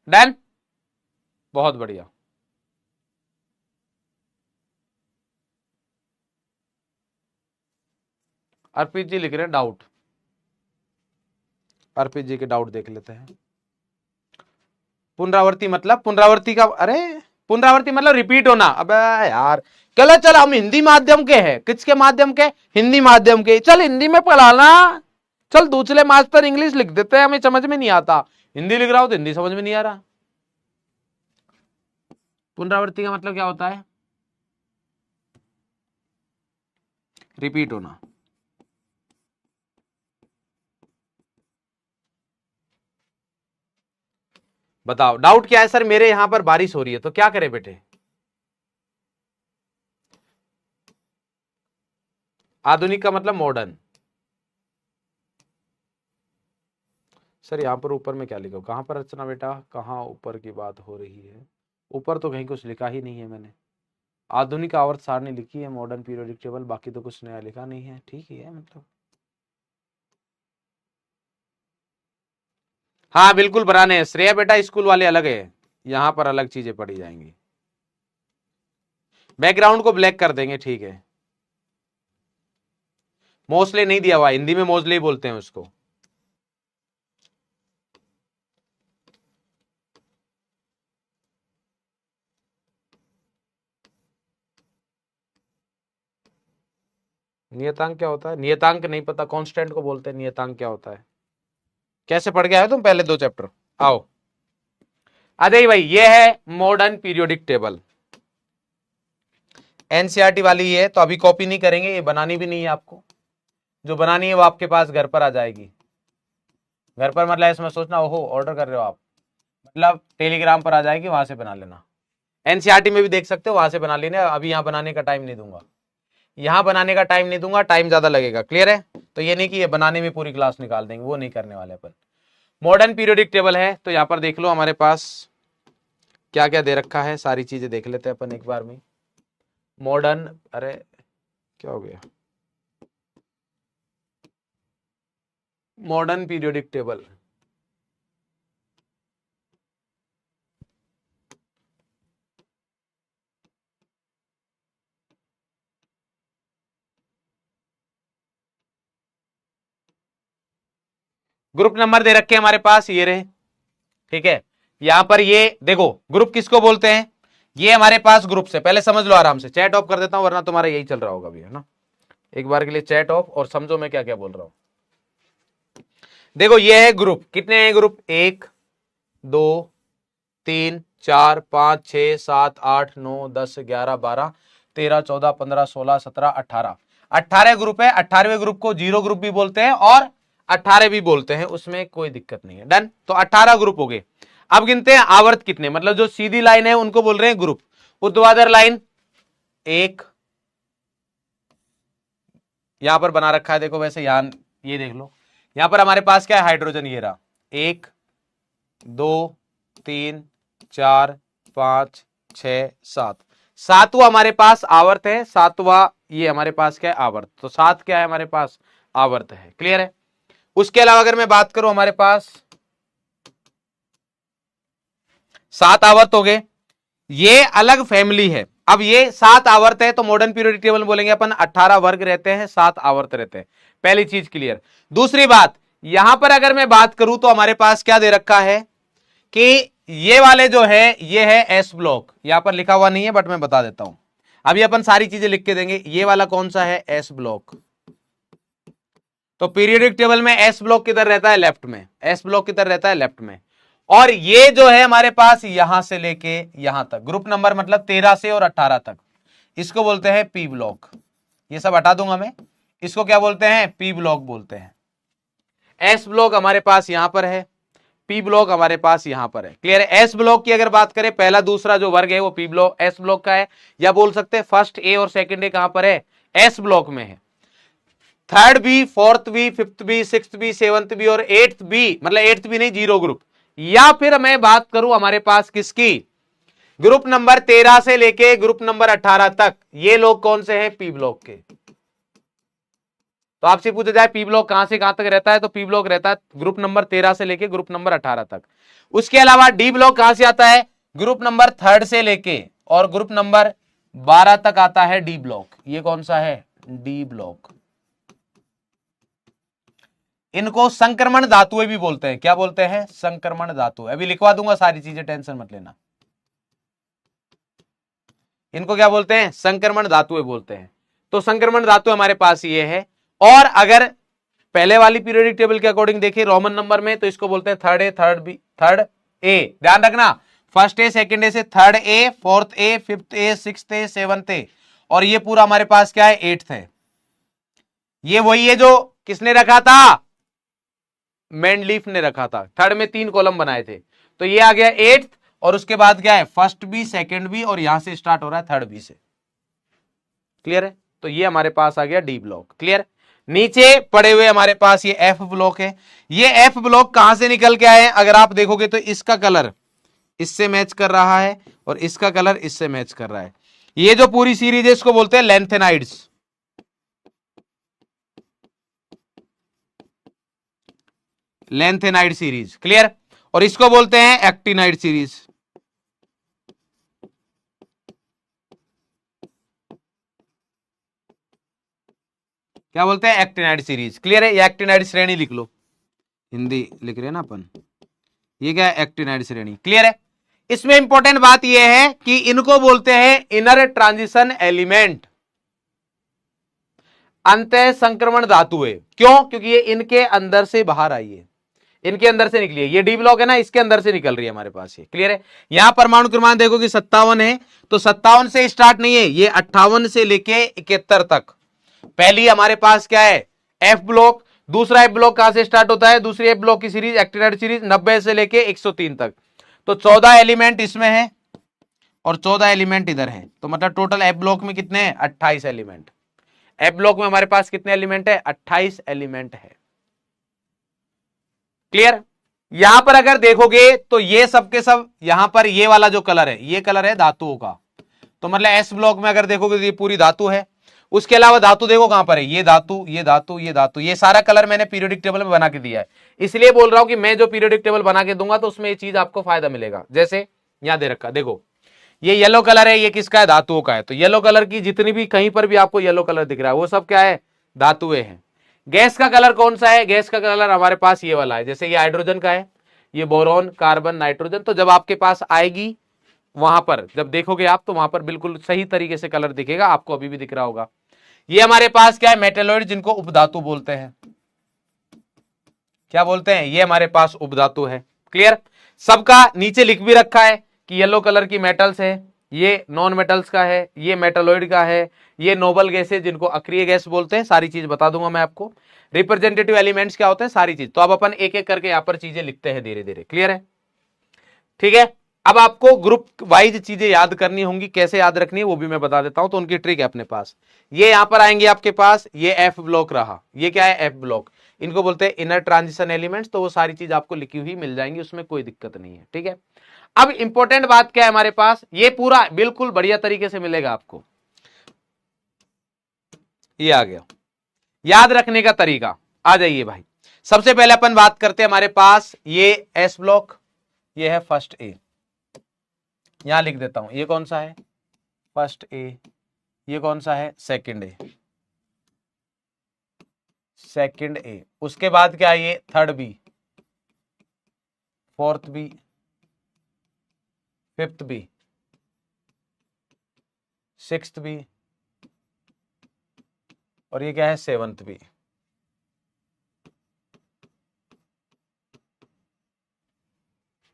डन, बहुत बढ़िया। अर्पित जी लिख रहे हैं डाउट, अर्पित जी के डाउट देख लेते हैं। पुनरावृत्ति मतलब, पुनरावृत्ति का, अरे पुनरावृत्ति मतलब रिपीट होना, अबे यार, चलो चल हम हिंदी माध्यम के हैं, किसके माध्यम के, हिंदी माध्यम के, चल हिंदी में पढ़ाना, चल दूसरे मास्टर इंग्लिश लिख देते हैं, हमें समझ में नहीं आता, हिंदी लिख रहा हो तो हिंदी समझ में नहीं आ रहा। पुनरावृत्ति का मतलब क्या होता है, रिपीट होना। बताओ डाउट क्या है सर, मेरे यहां पर बारिश हो रही है तो क्या करें बेटे, आधुनिक का मतलब मॉडर्न। सर यहाँ पर ऊपर में क्या लिखा, कहां पर रचना बेटा, कहां ऊपर की बात हो रही है, ऊपर तो कहीं कुछ लिखा ही नहीं है मैंने, आधुनिक आवर्त सारणी लिखी है, मॉडर्न पीरियोडिक टेबल, बाकी तो कुछ नया लिखा नहीं है, ठीक ही है मतलब। हाँ बिल्कुल बनाने हैं श्रेया बेटा, स्कूल वाले अलग है, यहां पर अलग चीजें पढ़ी जाएंगी, बैकग्राउंड को ब्लैक कर देंगे, ठीक है। मोस्टली नहीं दिया हुआ, हिंदी में मोस्टली बोलते हैं उसको। नियतांक क्या होता है, नियतांक नहीं पता, कांस्टेंट को बोलते हैं, नियतांक क्या होता है, कैसे पढ़ के आए तुम पहले 2 चैप्टर, आओ अजय भाई, ये है मॉडर्न पीरियोडिक टेबल, एनसीईआरटी वाली है, तो अभी कॉपी नहीं करेंगे, ये बनानी भी नहीं है आपको, जो बनानी है वो आपके पास घर पर आ जाएगी, घर पर मतलब इसमें सोचना ओहो ऑर्डर कर रहे हो आप, मतलब टेलीग्राम पर आ जाएगी, वहां से बना लेना, एनसीईआरटी में भी देख सकते हो, वहां से बना लेना, अभी यहाँ बनाने का टाइम नहीं दूंगा, यहां बनाने का टाइम नहीं दूंगा, टाइम ज्यादा लगेगा। क्लियर है, तो ये नहीं कि ये बनाने में पूरी क्लास निकाल देंगे, वो नहीं करने वाले अपन। मॉडर्न पीरियोडिक टेबल है, तो यहां पर देख लो हमारे पास क्या क्या दे रखा है, सारी चीजें देख लेते हैं अपन एक बार में। मॉडर्न, अरे क्या हो गया, modern periodic table, group number दे रखे हमारे पास, ये रहे, ठीक है। यहां पर ये देखो ग्रुप किसको बोलते हैं, ये हमारे पास ग्रुप से, पहले समझ लो आराम से, चैट ऑफ कर देता हूं वरना तुम्हारा यही चल रहा होगा अभी, है ना। एक बार के लिए चैट ऑफ और समझो मैं क्या क्या बोल रहा हूं। देखो ये है ग्रुप, कितने हैं ग्रुप, 1 2 3 4 5 6 7 8 9 10 11 12 13 14 15 16 17 18 18 ग्रुप है। 18वें ग्रुप को जीरो ग्रुप भी बोलते हैं और 18 भी बोलते हैं, उसमें कोई दिक्कत नहीं है। डन, तो 18 ग्रुप हो गए। अब गिनते हैं आवर्त कितने, मतलब जो सीधी लाइन है उनको बोल रहे हैं ग्रुप। ऊर्ध्वाधर लाइन 1, यहां पर बना रखा है देखो, वैसे यहां ये देख लो, यहां पर हमारे पास क्या है, हाइड्रोजन, ये रहा 1 2 3 4 5 6 7, सातवां हमारे पास आवर्त है, सातवां ये हमारे पास क्या है, आवर्त। तो 7 क्या है हमारे पास, आवर्त है। क्लियर है। उसके अलावा अगर मैं बात करूं, हमारे पास 7 आवर्त हो गए, ये अलग फैमिली है। अब ये 7 आवर्त है तो मॉडर्न पीरियोडिक टेबल बोलेंगे अपन 18 वर्ग रहते हैं, 7 आवर्त रहते हैं। पहली चीज क्लियर। दूसरी बात, यहां पर अगर मैं बात करूं तो हमारे पास क्या दे रखा है कि ये वाले जो है ये है एस ब्लॉक, यहां पर लिखा हुआ नहीं है बट मैं बता देता हूं, अभी अपन सारी चीजें लिख के देंगे। ये वाला कौन सा है, एस ब्लॉक। तो पीरियोडिक टेबल में एस ब्लॉक किधर रहता है, लेफ्ट में, एस ब्लॉक किधर रहता है, लेफ्ट में। और ये जो है हमारे पास यहां से लेके यहां तक, ग्रुप नंबर मतलब 13 से और 18 तक, इसको बोलते हैं पी ब्लॉक। ये सब हटा दूंगा मैं, इसको क्या बोलते हैं, पी ब्लॉक बोलते हैं। एस ब्लॉक हमारे पास यहां पर है, पी ब्लॉक हमारे पास यहां पर है। क्लियर है। एस ब्लॉक की अगर बात करें, पहला दूसरा जो वर्ग है वो पी ब्लॉक एस ब्लॉक का है, या बोल सकते हैं फर्स्ट ए और सेकंड ए कहां पर है, एस ब्लॉक में है। Third B, fourth B, fifth B, sixth B, seventh B और एट्थ बी, मतलब एट्थ बी नहीं, जीरो ग्रुप। या फिर मैं बात करूं हमारे पास किसकी, ग्रुप नंबर 13 से लेके ग्रुप नंबर 18 तक, ये लोग कौन से हैं, पी ब्लॉक के। तो आपसे पूछा जाए पी ब्लॉक कहां से कहां तक रहता है, तो पी ब्लॉक रहता है ग्रुप नंबर 13 से लेके ग्रुप नंबर 18 तक। उसके अलावा डी ब्लॉक कहां से आता है, ग्रुप नंबर 3 से लेके और ग्रुप नंबर 12 तक आता है डी ब्लॉक। ये कौन सा है, डी ब्लॉक। इनको संक्रमण धातुएं भी बोलते हैं, क्या बोलते हैं, संक्रमण धातु। अभी लिखवा दूंगा सारी चीजें, टेंशन मत लेना। इनको क्या बोलते हैं, संक्रमण धातुएं बोलते हैं। तो संक्रमण धातु हमारे पास ये है। और अगर पहले वाली पीरियोडिक टेबल के अकॉर्डिंग देखिए रोमन नंबर में, तो इसको बोलते हैं third A, third B, third A, ध्यान रखना, फर्स्ट ए सेकंड ए से third A, fourth A, fifth A, sixth A, seventh A, और ये पूरा हमारे पास क्या है, एट्थ है। ये वही है जो किसने रखा था, मेंडलीफ ने रखा था। थर्ड में 3 कॉलम बनाए थे, तो ये आ गया एट्थ, और उसके बाद क्या है, फर्स्ट बी, सेकंड बी, और यहां से स्टार्ट हो रहा है थर्ड बी से। क्लियर है। तो ये हमारे पास आ गया डी ब्लॉक। क्लियर। नीचे पड़े हुए हमारे पास ये एफ ब्लॉक है। ये एफ ब्लॉक कहां से निकल के आए हैं, अगर आप देखोगे तो इसका कलर इससे मैच कर रहा है और इसका कलर इससे मैच कर रहा है। ये जो पूरी सीरीज है इसको बोलते हैं लेंथेनाइड्स, लेंथेनाइड सीरीज। क्लियर। और इसको बोलते हैं एक्टिनाइड सीरीज। क्या बोलते हैं, एक्टिनाइड सीरीज। क्लियर है। ये एक्टिनाइड श्रेणी लिख लो, हिंदी लिख रहे हैं ना अपन, ये क्या है, एक्टिनाइड श्रेणी। क्लियर है। इसमें इंपॉर्टेंट बात यह है कि इनको बोलते हैं इनर ट्रांजिशन एलिमेंट, अंतः संक्रमण धातुएं। क्यों, क्योंकि ये इनके अंदर से बाहर आई है, इनके अंदर से निकली है। ये डी ब्लॉक है ना, इसके अंदर से निकल रही है हमारे पास ये। क्लियर है। यहां परमाणु क्रमांक देखो कि 57 है, तो 57 से स्टार्ट नहीं है, ये 58 से लेके 71 तक। पहली हमारे पास क्या है, एफ ब्लॉक। दूसरा एफ ब्लॉक कहां से स्टार्ट होता है, दूसरी एफ ब्लॉक की सीरीज एक्टिनाइड सीरीज 90 से लेके 103 तक। तो 14 एलिमेंट इसमें है और 14 एलिमेंट इधर है, तो मतलब टोटल एफ ब्लॉक में कितने हैं, 28 एलिमेंट। एफ ब्लॉक में हमारे पास कितने एलिमेंट है, 28 एलिमेंट है। क्लियर। यहां पर अगर देखोगे तो ये सब के सब, यहां पर ये वाला जो कलर है, ये कलर है धातुओं का। तो मतलब एस ब्लॉक में अगर देखोगे तो ये पूरी धातु है। उसके अलावा धातु देखो कहां पर है, ये धातु, ये धातु, ये धातु। ये सारा कलर मैंने पीरियोडिक टेबल में बना के दिया है, इसलिए बोल रहा हूं कि मैं जो पीरियोडिक टेबल बना के दूंगा तो उसमें ये चीज आपको फायदा मिलेगा। जैसे यहां दे रखा, देखो ये येलो कलर है, ये किसका है, धातुओं का है। तो येलो कलर की जितनी भी कहीं पर भी आपको येलो कलर दिख रहा है वो सब क्या है, धातुएं हैं। गैस का कलर कौन सा है? गैस का कलर हमारे पास ये वाला है, जैसे ये हाइड्रोजन का है, ये बोरॉन, कार्बन, नाइट्रोजन। तो जब आपके पास आएगी वहां पर, जब देखोगे आप, तो वहां पर बिल्कुल सही तरीके से कलर दिखेगा, आपको अभी भी दिख रहा होगा। ये हमारे पास क्या है? मेटेलॉइड, जिनको उपधातु बोलते हैं। क्या बोलते हैं? ये हमारे पास उपधातु है। क्लियर? सबका नीचे लिख भी रखा है कि येलो कलर की मेटल्स है, ये नॉन मेटल्स का है, ये मेटलॉइड का है, ये नोबल गैस है जिनको अक्रिय गैस बोलते हैं। सारी चीज बता दूंगा मैं आपको। रिप्रेजेंटेटिव एलिमेंट्स क्या होते हैं, सारी चीज। तो अब अपन एक एक करके यहां पर चीजें लिखते हैं धीरे धीरे। क्लियर है? ठीक है। अब आपको ग्रुप वाइज चीजें याद करनी होंगी, कैसे याद रखनी है वो भी मैं बता देता हूं। तो उनकी ट्रिक है अपने पास। ये यहां पर आएंगे आपके पास, ये एफ ब्लॉक रहा, ये क्या है? F block. इनको बोलते हैं इनर ट्रांजिशन एलिमेंट्स। तो वो सारी चीज आपको लिखी हुई मिल जाएंगी, उसमें कोई दिक्कत नहीं है। ठीक है। अब इंपॉर्टेंट बात क्या है हमारे पास, ये पूरा बिल्कुल बढ़िया तरीके से मिलेगा आपको। ये आ गया याद रखने का तरीका। आ जाइए भाई, सबसे पहले अपन बात करते हैं, हमारे पास ये एस ब्लॉक, ये है फर्स्ट ए। यहां लिख देता हूं, ये कौन सा है? First A. ये कौन सा है? Second A. Second A. उसके बाद क्या है? ये third B, fourth B, fifth B, sixth B, और ये क्या है? Seventh B.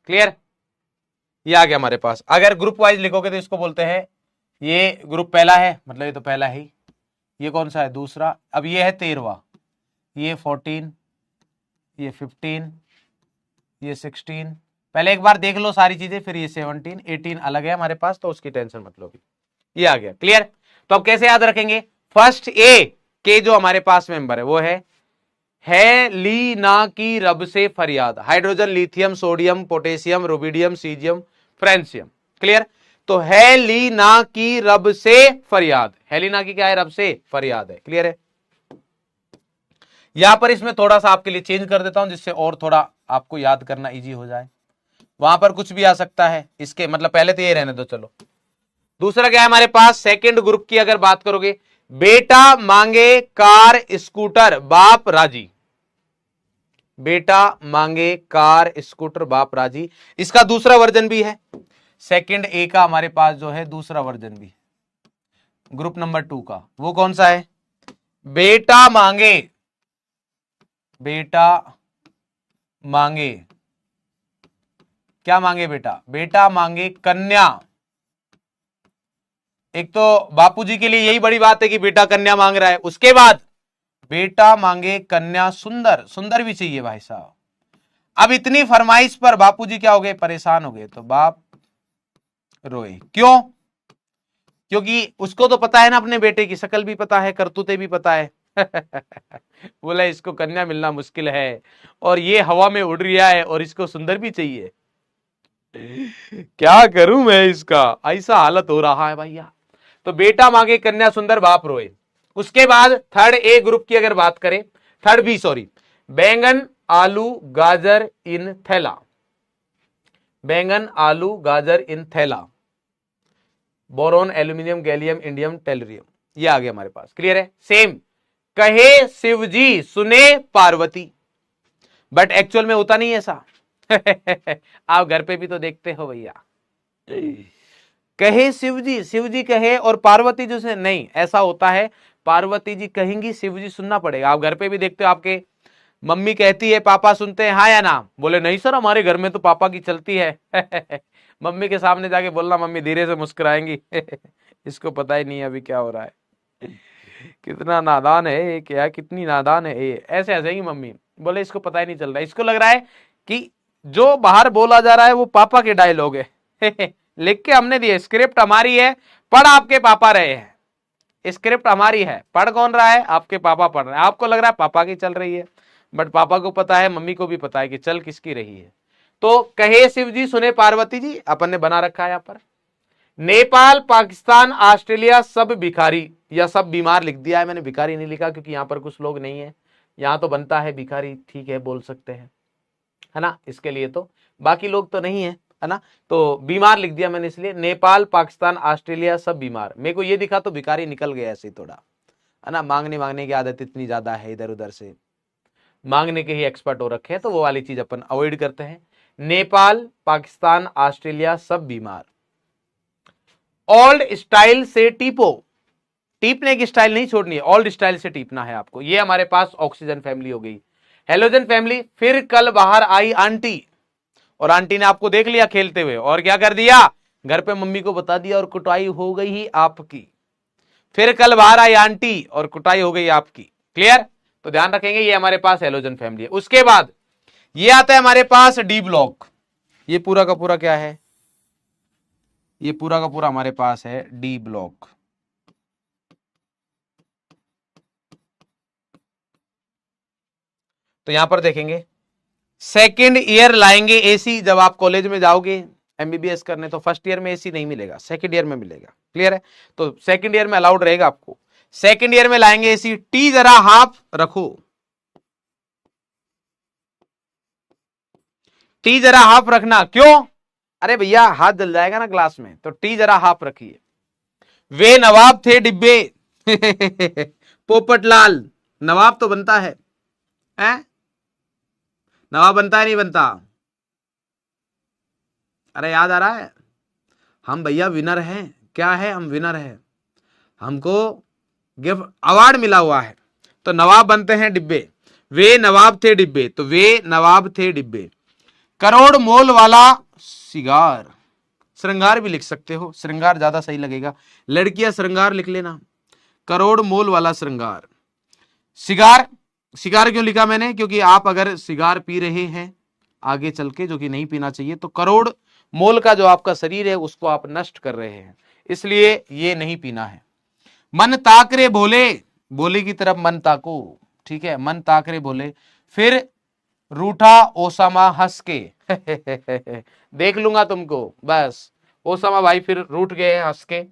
क्लियर? ये आ गया हमारे पास। अगर ग्रुप वाइज लिखोगे तो इसको बोलते हैं, ये ग्रुप पहला है, मतलब ये तो पहला ही। ये कौन सा है? दूसरा। अब ये है 13वां, ये 14, ये 15, ये 16। पहले एक बार देख लो सारी चीजें, फिर ये 17, 18 अलग है हमारे पास, तो उसकी टेंशन मत लो। ये आ गया। क्लियर? तो अब कैसे याद रखेंगे? फर्स्ट ए के जो हमारे पास मेंबर है वो है लीना की रब से फरियाद। Hydrogen, lithium, sodium, potassium, rubidium, caesium, francium. Clear? तो हेलिना की रब से फरियाद। हेलिना की क्या है? रब से फरियाद है। क्लियर है? यहां पर इसमें थोड़ा सा आपके लिए चेंज कर देता हूं, जिससे और थोड़ा आपको याद करना इजी हो जाए। वहां पर कुछ भी आ सकता है इसके, मतलब पहले तो ये रहने दो। चलो दूसरा क्या है हमारे पास? सेकंड ग्रुप की अगर बात करोगे, बेटा मांगे कार स्कूटर बाप राजी। बेटा मांगे कार स्कूटर बाप राजी, इसका दूसरा वर्जन भी है। सेकंड ए का हमारे पास जो है दूसरा वर्जन भी, ग्रुप नंबर 2 का। वो कौन सा है? बेटा मांगे, बेटा मांगे, क्या मांगे बेटा? बेटा मांगे कन्या। एक तो बापूजी के लिए यही बड़ी बात है कि बेटा कन्या मांग रहा है, उसके बाद बेटा मांगे कन्या सुंदर। सुंदर भी चाहिए भाई साहब। अब इतनी फरमाइश पर बापूजी क्या हो गए? परेशान हो गए। तो बाप रोए। क्यों? क्योंकि उसको तो पता है ना, अपने बेटे की शकल भी पता है, करतूतें भी पता है। बोला इसको कन्या मिलना मुश्किल है, और ये हवा में उड़ रहा है, और इसको सुंदर भी चाहिए। क्या करूं मैं इसका? ऐसा हालत हो रहा है भैया। तो बेटा मांगे कन्या सुंदर बाप रोए। उसके बाद थर्ड ए ग्रुप की अगर बात करें, थर्ड बी सॉरी, बैंगन, आलू, गाजर इन थैला। बैंगन, आलू, गाजर इन थैला। Boron, aluminium, gallium, indium, tellurium. ये आ गया हमारे पास। क्लियर है? सेम। कहे शिवजी सुने पार्वती, बट एक्चुअल में होता नहीं ऐसा। आप घर पे भी तो देखते हो भैया, कहे शिवजी, शिवजी कहे और पार्वती जो से नहीं, ऐसा होता है पार्वती जी कहेंगी, शिवजी सुनना पड़ेगा। आप घर पे भी देखते हो, आपके मम्मी कहती है पापा सुनते हैं हाँ या ना? बोले नहीं सर, हमारे घर में तो पापा की चलती है। मम्मी के सामने जाके बोलना, मम्मी धीरे से मुस्कुराएंगी। इसको पता ही नहीं अभी क्या हो रहा है। कितना नादान है ये, क्या कितनी नादान है ये। ऐसे हंसेगी मम्मी, बोले इसको पता ही नहीं चल रहा, इसको लग रहा है कि जो बाहर बोला जा रहा है वो पापा के डायलॉग है। लिख के हमने दिए, स्क्रिप्ट हमारी है, पढ़ आपके पापा रहे हैं। स्क्रिप्ट हमारी है, पढ़ कौन रहा है? आपके पापा पढ़ रहे हैं। आपको लग रहा है पापा की चल रही है, बट पापा को पता है, मम्मी को भी पता है कि चल किसकी रही है। तो कहे शिव जी सुने पार्वती जी अपन ने बना रखा है यहां पर। नेपाल, पाकिस्तान, ऑस्ट्रेलिया सब भिखारी या सब बीमार लिख दिया है मैंने, भिखारी नहीं लिखा क्योंकि यहां पर कुछ लोग नहीं है। यहां तो बनता है भिखारी, ठीक है बोल सकते हैं, है ना, इसके लिए तो बाकी लोग तो नहीं है ना, तो बीमार लिख दिया मैंने इसलिए। नेपाल, पाकिस्तान, ऑस्ट्रेलिया सब बीमार। मेरे को ये दिखा तो भिखारी निकल गया ऐसे ही थोड़ा, है ना, मांगने मांगने की आदत इतनी ज्यादा है, इधर उधर से मांगने के ही एक्सपर्ट हो रखे हैं, तो वो वाली चीज अपन अवॉइड करते हैं। नेपाल, पाकिस्तान, ऑस्ट्रेलिया सब बीमार। ओल्ड स्टाइल से टीपो, टीपने की स्टाइल नहीं छोड़नी है, ओल्ड स्टाइल से टीपना है आपको। ये हमारे पास ऑक्सीजन फैमिली हो गई। हेलोजन फैमिली, फिर कल बाहर आई आंटी, और आंटी ने आपको देख लिया खेलते हुए, और क्या कर दिया, घर पे मम्मी को बता दिया, और कुटाई हो गई ही आपकी। फिर कल बाहर आई आंटी और कुटाई हो गई आपकी। क्लियर? तो ध्यान रखेंगे, ये हमारे पास हेलोजन फैमिली है। उसके बाद ये आता है हमारे पास डी ब्लॉक। ये पूरा का पूरा क्या है, ये पूरा का पूरा हमारे पास है डी ब्लॉक। तो यहां पर देखेंगे सेकेंड ईयर लाएंगे एसी। जब आप कॉलेज में जाओगे एमबीबीएस करने, तो फर्स्ट ईयर में एसी नहीं मिलेगा, सेकेंड ईयर में मिलेगा। क्लियर है? तो सेकेंड ईयर में अलाउड रहेगा आपको। सेकेंड ईयर में लाएंगे एसी। टी जरा हाफ रखो, टी जरा हाफ रखना। क्यों? अरे भैया हाथ जल जाएगा ना ग्लास में, तो टी जरा हाफ रखिए। वे नवाब थे डिब्बे। पोपटलाल, नवाब तो बनता है, नवाब बनता है नहीं बनता? अरे याद आ रहा है, हम भैया विनर हैं। क्या है? हम विनर हैं, हमको गिफ्ट अवार्ड मिला हुआ है। तो नवाब बनते हैं डिब्बे। वे नवाब थे डिब्बे, तो वे नवाब थे डिब्बे। करोड़ मोल वाला सिगार, श्रृंगार भी लिख सकते हो, श्रृंगार ज्यादा सही लगेगा। लड़कियां श्रृंगार लिख लेना, करोड़ मोल वाला श्रृंगार। सिगार, सिगार क्यों लिखा मैंने? क्योंकि आप अगर सिगार पी रहे हैं आगे चल के, जो कि नहीं पीना चाहिए, तो करोड़ मोल का जो आपका शरीर है उसको आप नष्ट कर रहे हैं, इसलिए ये नहीं पीना है। मन ताक रे भोले, भोले की तरफ मन ताको। ठीक है, मन ताक रे भोले। फिर रूठा ओसामा हंस के। देख लूंगा तुमको, बस ओसामा भाई फिर रूठ गए हंस के।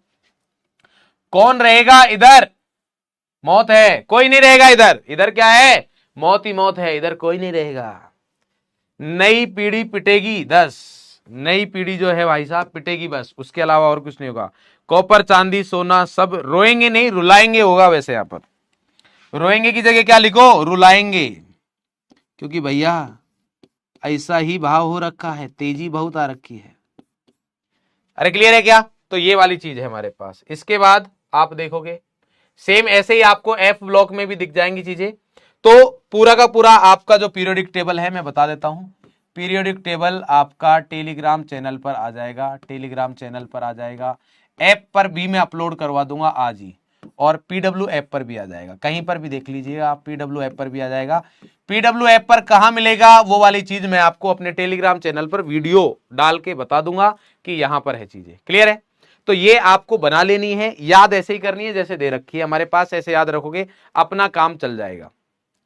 कौन रहेगा इधर? मौत है, कोई नहीं रहेगा इधर। इधर क्या है? मौत ही मौत है, इधर कोई नहीं रहेगा। नई पीढ़ी पिटेगी 10, नई पीढ़ी जो है भाई साहब पिटेगी, बस उसके अलावा और कुछ नहीं होगा। कॉपर चांदी सोना सब रोएंगे नहीं, रुलाएंगे होगा। वैसे यहां पर रोएंगे की जगह क्या लिखो? रुलाएंगे। क्योंकि भैया ऐसा ही भाव हो रखा है, तेजी बहुत आ रखी है। अरे क्लियर है क्या? तो ये वाली चीज है हमारे पास। इसके बाद आप देखोगे सेम ऐसे ही आपको एफ ब्लॉक में भी दिख जाएंगी चीजें। तो पूरा का पूरा आपका जो पीरियोडिक टेबल है मैं बता देता हूं। पीरियोडिक टेबल आपका टेलीग्राम चैनल पर आ जाएगा, टेलीग्राम चैनल पर आ जाएगा। ऐप पर भी मैं अपलोड करवा दूंगा आज ही, और पीडब्ल्यू ऐप पर भी आ जाएगा। कहीं पर भी देख लीजिएगा आप, पीडब्ल्यू ऐप पर भी आ जाएगा। पीडब्ल्यू ऐप पर कहां मिलेगा वो वाली चीज मैं आपको अपने टेलीग्राम चैनल पर वीडियो डाल के बता दूंगा कि यहां पर है चीजें। क्लियर है? तो ये आपको बना लेनी है, याद ऐसे ही करनी है जैसे दे रखी है हमारे पास, ऐसे याद रखोगे, अपना काम चल जाएगा,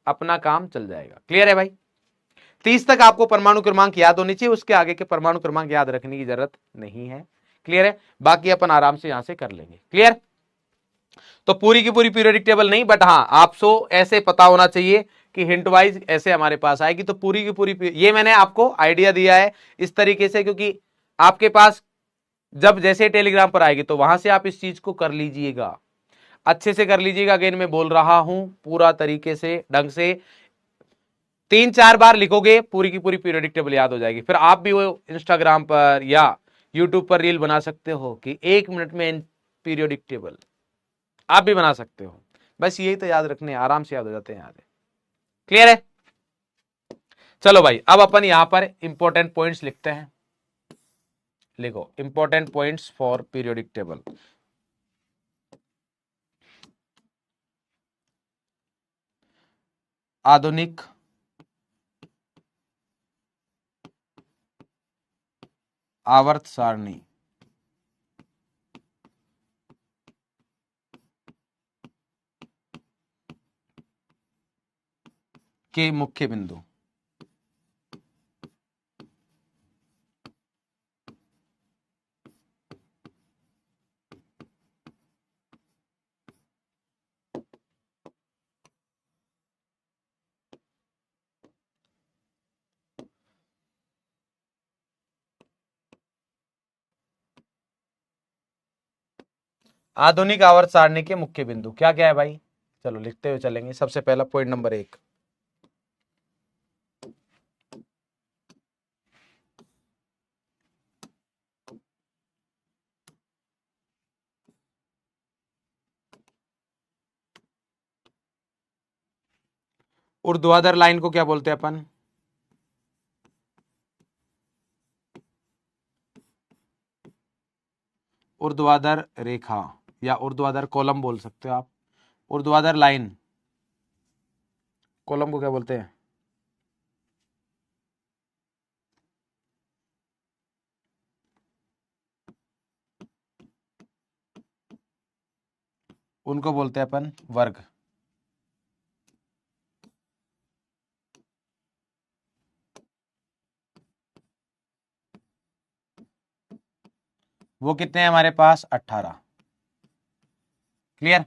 अपना काम चल जाएगा। क्लियर है भाई? 30 तक आपको परमाणु क्रमांक याद होनी चाहिए, उसके आगे के परमाणु क्रमांक याद रखने की जरूरत नहीं है। क्लियर है? बाकी अपन आराम से यहां से कर लेंगे। क्लियर? तो पूरी की पूरी पीरियोडिक टेबल नहीं, बट हाँ आपको ऐसे पता होना चाहिए कि हिंट वाइज ऐसे हमारे पास आएगी। तो पूरी की पूरी ये मैंने आपको आइडिया दिया है इस तरीके से, क्योंकि आपके पास जब जैसे टेलीग्राम पर आएगी तो वहां से आप इस चीज को कर लीजिएगा, अच्छे से कर लीजिएगा। अगेन मैं बोल रहा हूं पूरा तरीके से ढंग से 3-4 बार लिखोगे, पूरी की पूरी पीरियोडिक टेबल याद हो जाएगी। फिर आप भी वो इंस्टाग्राम पर या यूट्यूब पर रील बना सकते हो कि 1 मिनट में पीरियोडिक टेबल, आप भी बना सकते हो। बस यही तो याद रखने, आराम से याद हो जाते हैं याद है। क्लियर है? चलो भाई, अब अपन यहां पर इंपॉर्टेंट पॉइंट्स लिखते हैं। लिखो important points for periodic table. आधुनिक आवर्त सारणी के मुख्य बिंदु। आधुनिक आवर्त सारणी के मुख्य बिंदु क्या क्या है भाई? चलो लिखते हुए चलेंगे। सबसे पहला पॉइंट नंबर 1, ऊर्ध्वाधर लाइन को क्या बोलते हैं अपन? ऊर्ध्वाधर रेखा या ऊर्ध्वाधर कॉलम बोल सकते हो आप। ऊर्ध्वाधर लाइन कॉलम को क्या बोलते हैं? उनको बोलते हैं अपन वर्ग। वो कितने हैं हमारे पास? 18। क्लियर?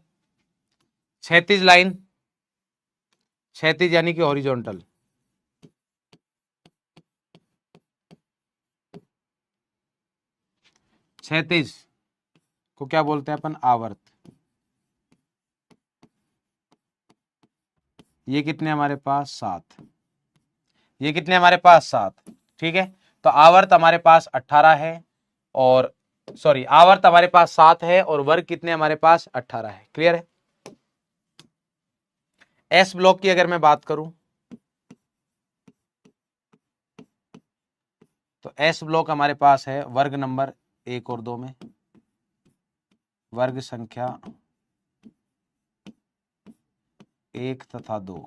क्षैतिज लाइन, क्षैतिज यानी कि हॉरिजॉन्टल, क्षैतिज को क्या बोलते हैं अपन? आवर्त। ये कितने हमारे पास? 7। ये कितने हमारे पास? 7। ठीक है, तो आवर्त हमारे पास 18 है और सॉरी आवर्त हमारे पास 7 है और वर्ग कितने हमारे पास? 18 है। क्लियर है? एस ब्लॉक की अगर मैं बात करूं तो एस ब्लॉक हमारे पास है वर्ग नंबर 1 और 2 में, वर्ग संख्या 1 तथा 2।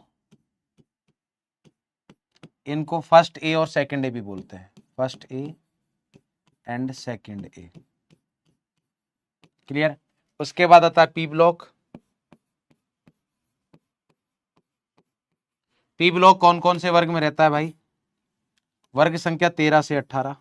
इनको फर्स्ट ए और सेकंड ए भी बोलते हैं, first A and second A. Clear? उसके बाद आता है पी ब्लॉक। पी ब्लॉक कौन कौन से वर्ग में रहता है भाई? वर्ग संख्या 13 से 18।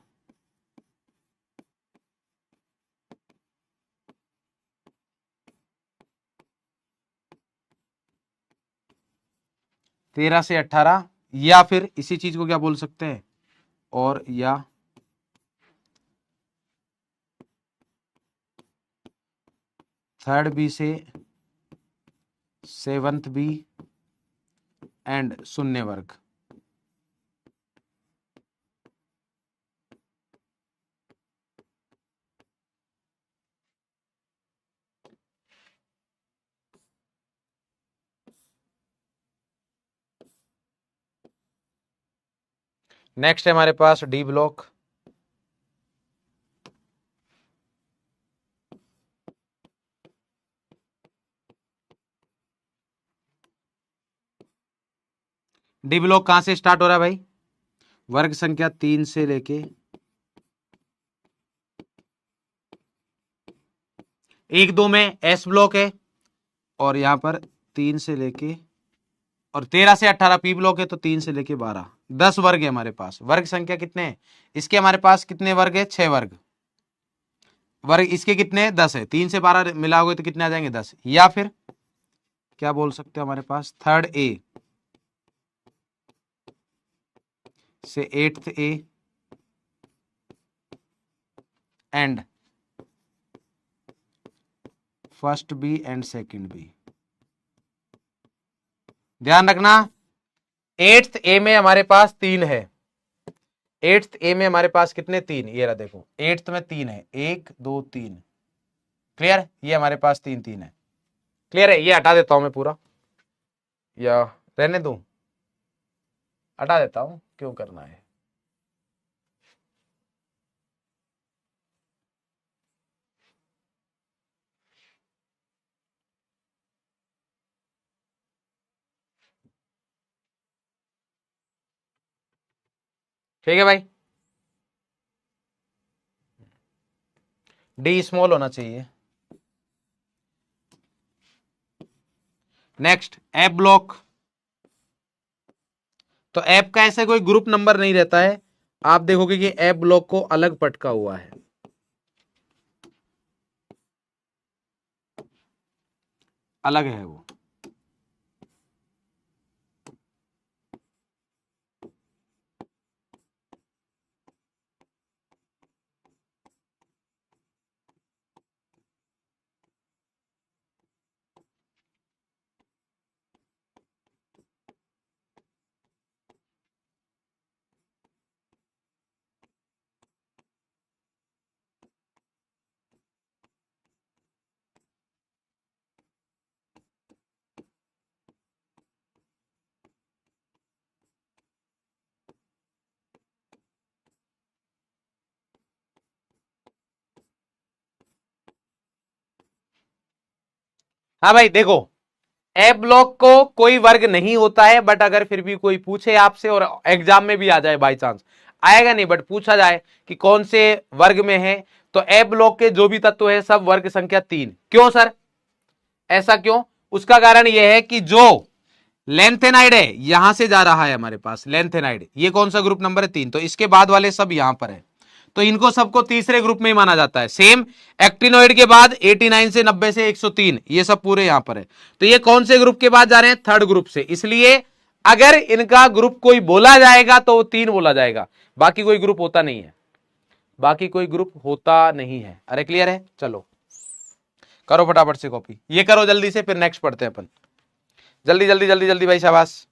तेरह से 18 या फिर इसी चीज को क्या बोल सकते हैं? और या थर्ड बी से सेवंथ बी एंड शून्य वर्ग। नेक्स्ट है हमारे पास डी ब्लॉक। डी ब्लॉक कहां से स्टार्ट हो रहा है भाई? वर्ग संख्या 3 से लेके 1 2 में एस ब्लॉक है और यहां पर 3 से लेके और 13 से 18 पी ब्लॉक है, तो 3 से लेके 12, 10 वर्ग है हमारे पास। वर्ग संख्या कितने हैं इसके? हमारे पास कितने वर्ग है? 6 वर्ग। वर्ग इसके कितने? 10 है। 3 से 12 मिलाओगे तो कितने आ जाएंगे? 10। या फिर क्या बोल सकते हो हमारे पास? थर्ड ए से eighth A and first B and second B. ध्यान रखना, एट्थ ए में हमारे पास 3 है। एट्थ ए में हमारे पास कितने? 3। ये रहा देखो, एट्थ में 3 है, 1 2 3। क्लियर? ये हमारे पास 3 3 है। क्लियर है? ये हटा देता हूं मैं पूरा या रहने दूं? हटा देता हूं, क्यों करना है। ठीक है भाई, डी स्मॉल होना चाहिए। Next F block. तो ऐप का ऐसा कोई ग्रुप नंबर नहीं रहता है, आप देखोगे कि ऐप ब्लॉक को अलग पटका हुआ है, अलग है वो। हाँ भाई देखो, ए ब्लॉक को कोई वर्ग नहीं होता है, बट अगर फिर भी कोई पूछे आपसे और एग्जाम में भी आ जाए, बाई चांस आएगा नहीं बट पूछा जाए कि कौन से वर्ग में है, तो ए ब्लॉक के जो भी तत्व है सब वर्ग संख्या 3। क्यों सर, ऐसा क्यों? उसका कारण यह है कि जो लेंथेनाइड है यहां से जा रहा है हमारे पास लेंथेनाइड, ये कौन सा ग्रुप नंबर है 3, तो इसके बाद वाले सब यहां पर है, तो इनको सबको तीसरे ग्रुप में ही माना जाता है। सेम एक्टिनोइड के बाद 89 से 90 से 103 ये सब पूरे यहां पर है, तो ये कौन से ग्रुप के बाद जा रहे हैं? थर्ड ग्रुप से। इसलिए अगर इनका ग्रुप कोई बोला जाएगा तो वो 3 बोला जाएगा, बाकी कोई ग्रुप होता नहीं है, बाकी कोई ग्रुप होता नहीं है। अरे क्लियर है? चलो करो फटाफट से कॉपी, ये करो जल्दी से, फिर नेक्स्ट पढ़ते हैं अपन। जल्दी जल्दी जल्दी जल्दी भाई, शाबाश।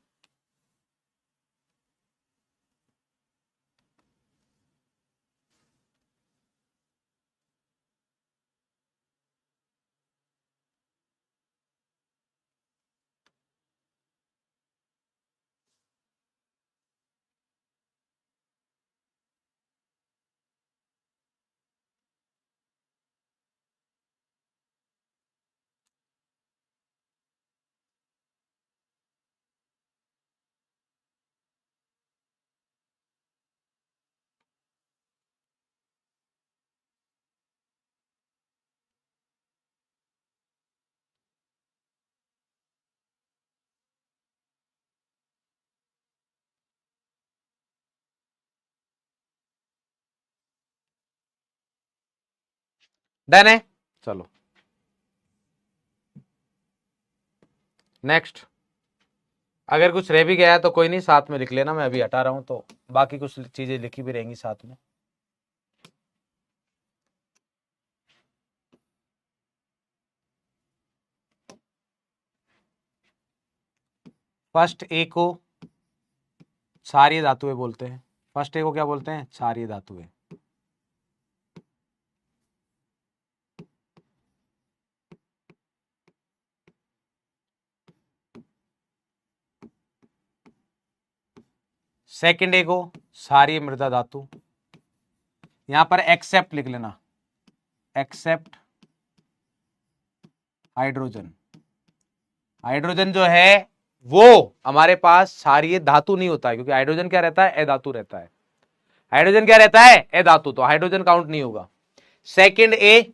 डन है, चलो नेक्स्ट। अगर कुछ रह भी गया है तो कोई नहीं, साथ में लिख लेना, मैं अभी हटा रहा हूं तो बाकी कुछ चीजें लिखी भी रहेंगी साथ में। फर्स्ट ए को क्षारीय धातुएं बोलते हैं, फर्स्ट ए को क्या बोलते हैं? क्षारीय धातुएं। सेकंड ए को क्षारीय मृदा धातु, यहां पर एक्सेप्ट लिख लेना, एक्सेप्ट हाइड्रोजन। हाइड्रोजन जो है वो हमारे पास क्षारीय धातु नहीं होता है, क्योंकि हाइड्रोजन क्या रहता है? अधातु रहता है। हाइड्रोजन क्या रहता है? अधातु, तो हाइड्रोजन काउंट नहीं होगा। सेकंड ए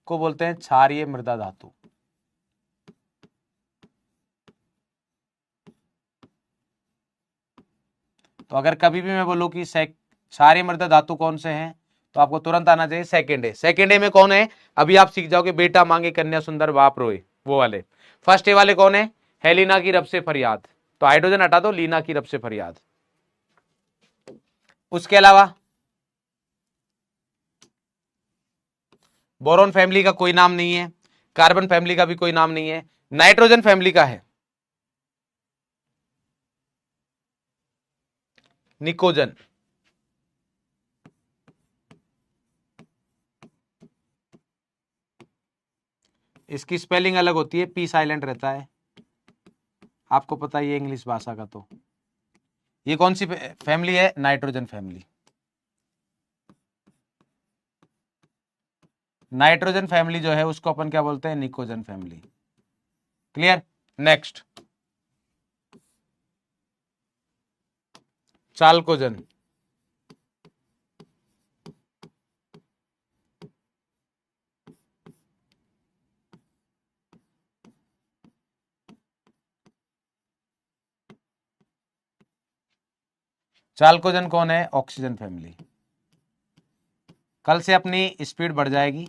को बोलते हैं क्षारीय मृदा धातु। तो अगर कभी भी मैं बोलूं कि क्षारीय मृदा धातु कौन से हैं, तो आपको तुरंत आना चाहिए सेकंड ए। सेकंड ए में कौन है? अभी आप सीख जाओगे, बेटा मांगे कन्या सुंदर बाप रोए, वो वाले। फर्स्ट ए वाले कौन है? हेलिना की रब से फरियाद, तो हाइड्रोजन हटा दो, लीना की रब से फरियाद। उसके अलावा बोरोन फैमिली का कोई नाम नहीं है, कार्बन फैमिली का भी कोई नाम नहीं है, नाइट्रोजन फैमिली का है निकोजन। इसकी स्पेलिंग अलग होती है, पी साइलेंट रहता है, आपको पता ही है इंग्लिश भाषा का। तो ये कौन सी फैमिली है? Nitrogen family. नाइट्रोजन फैमिली जो है उसको अपन क्या बोलते हैं? निकोजन फैमिली। क्लियर? नेक्स्ट, चालकोजन। चालकोजन कौन है? Oxygen family. कल से अपनी स्पीड बढ़ जाएगी।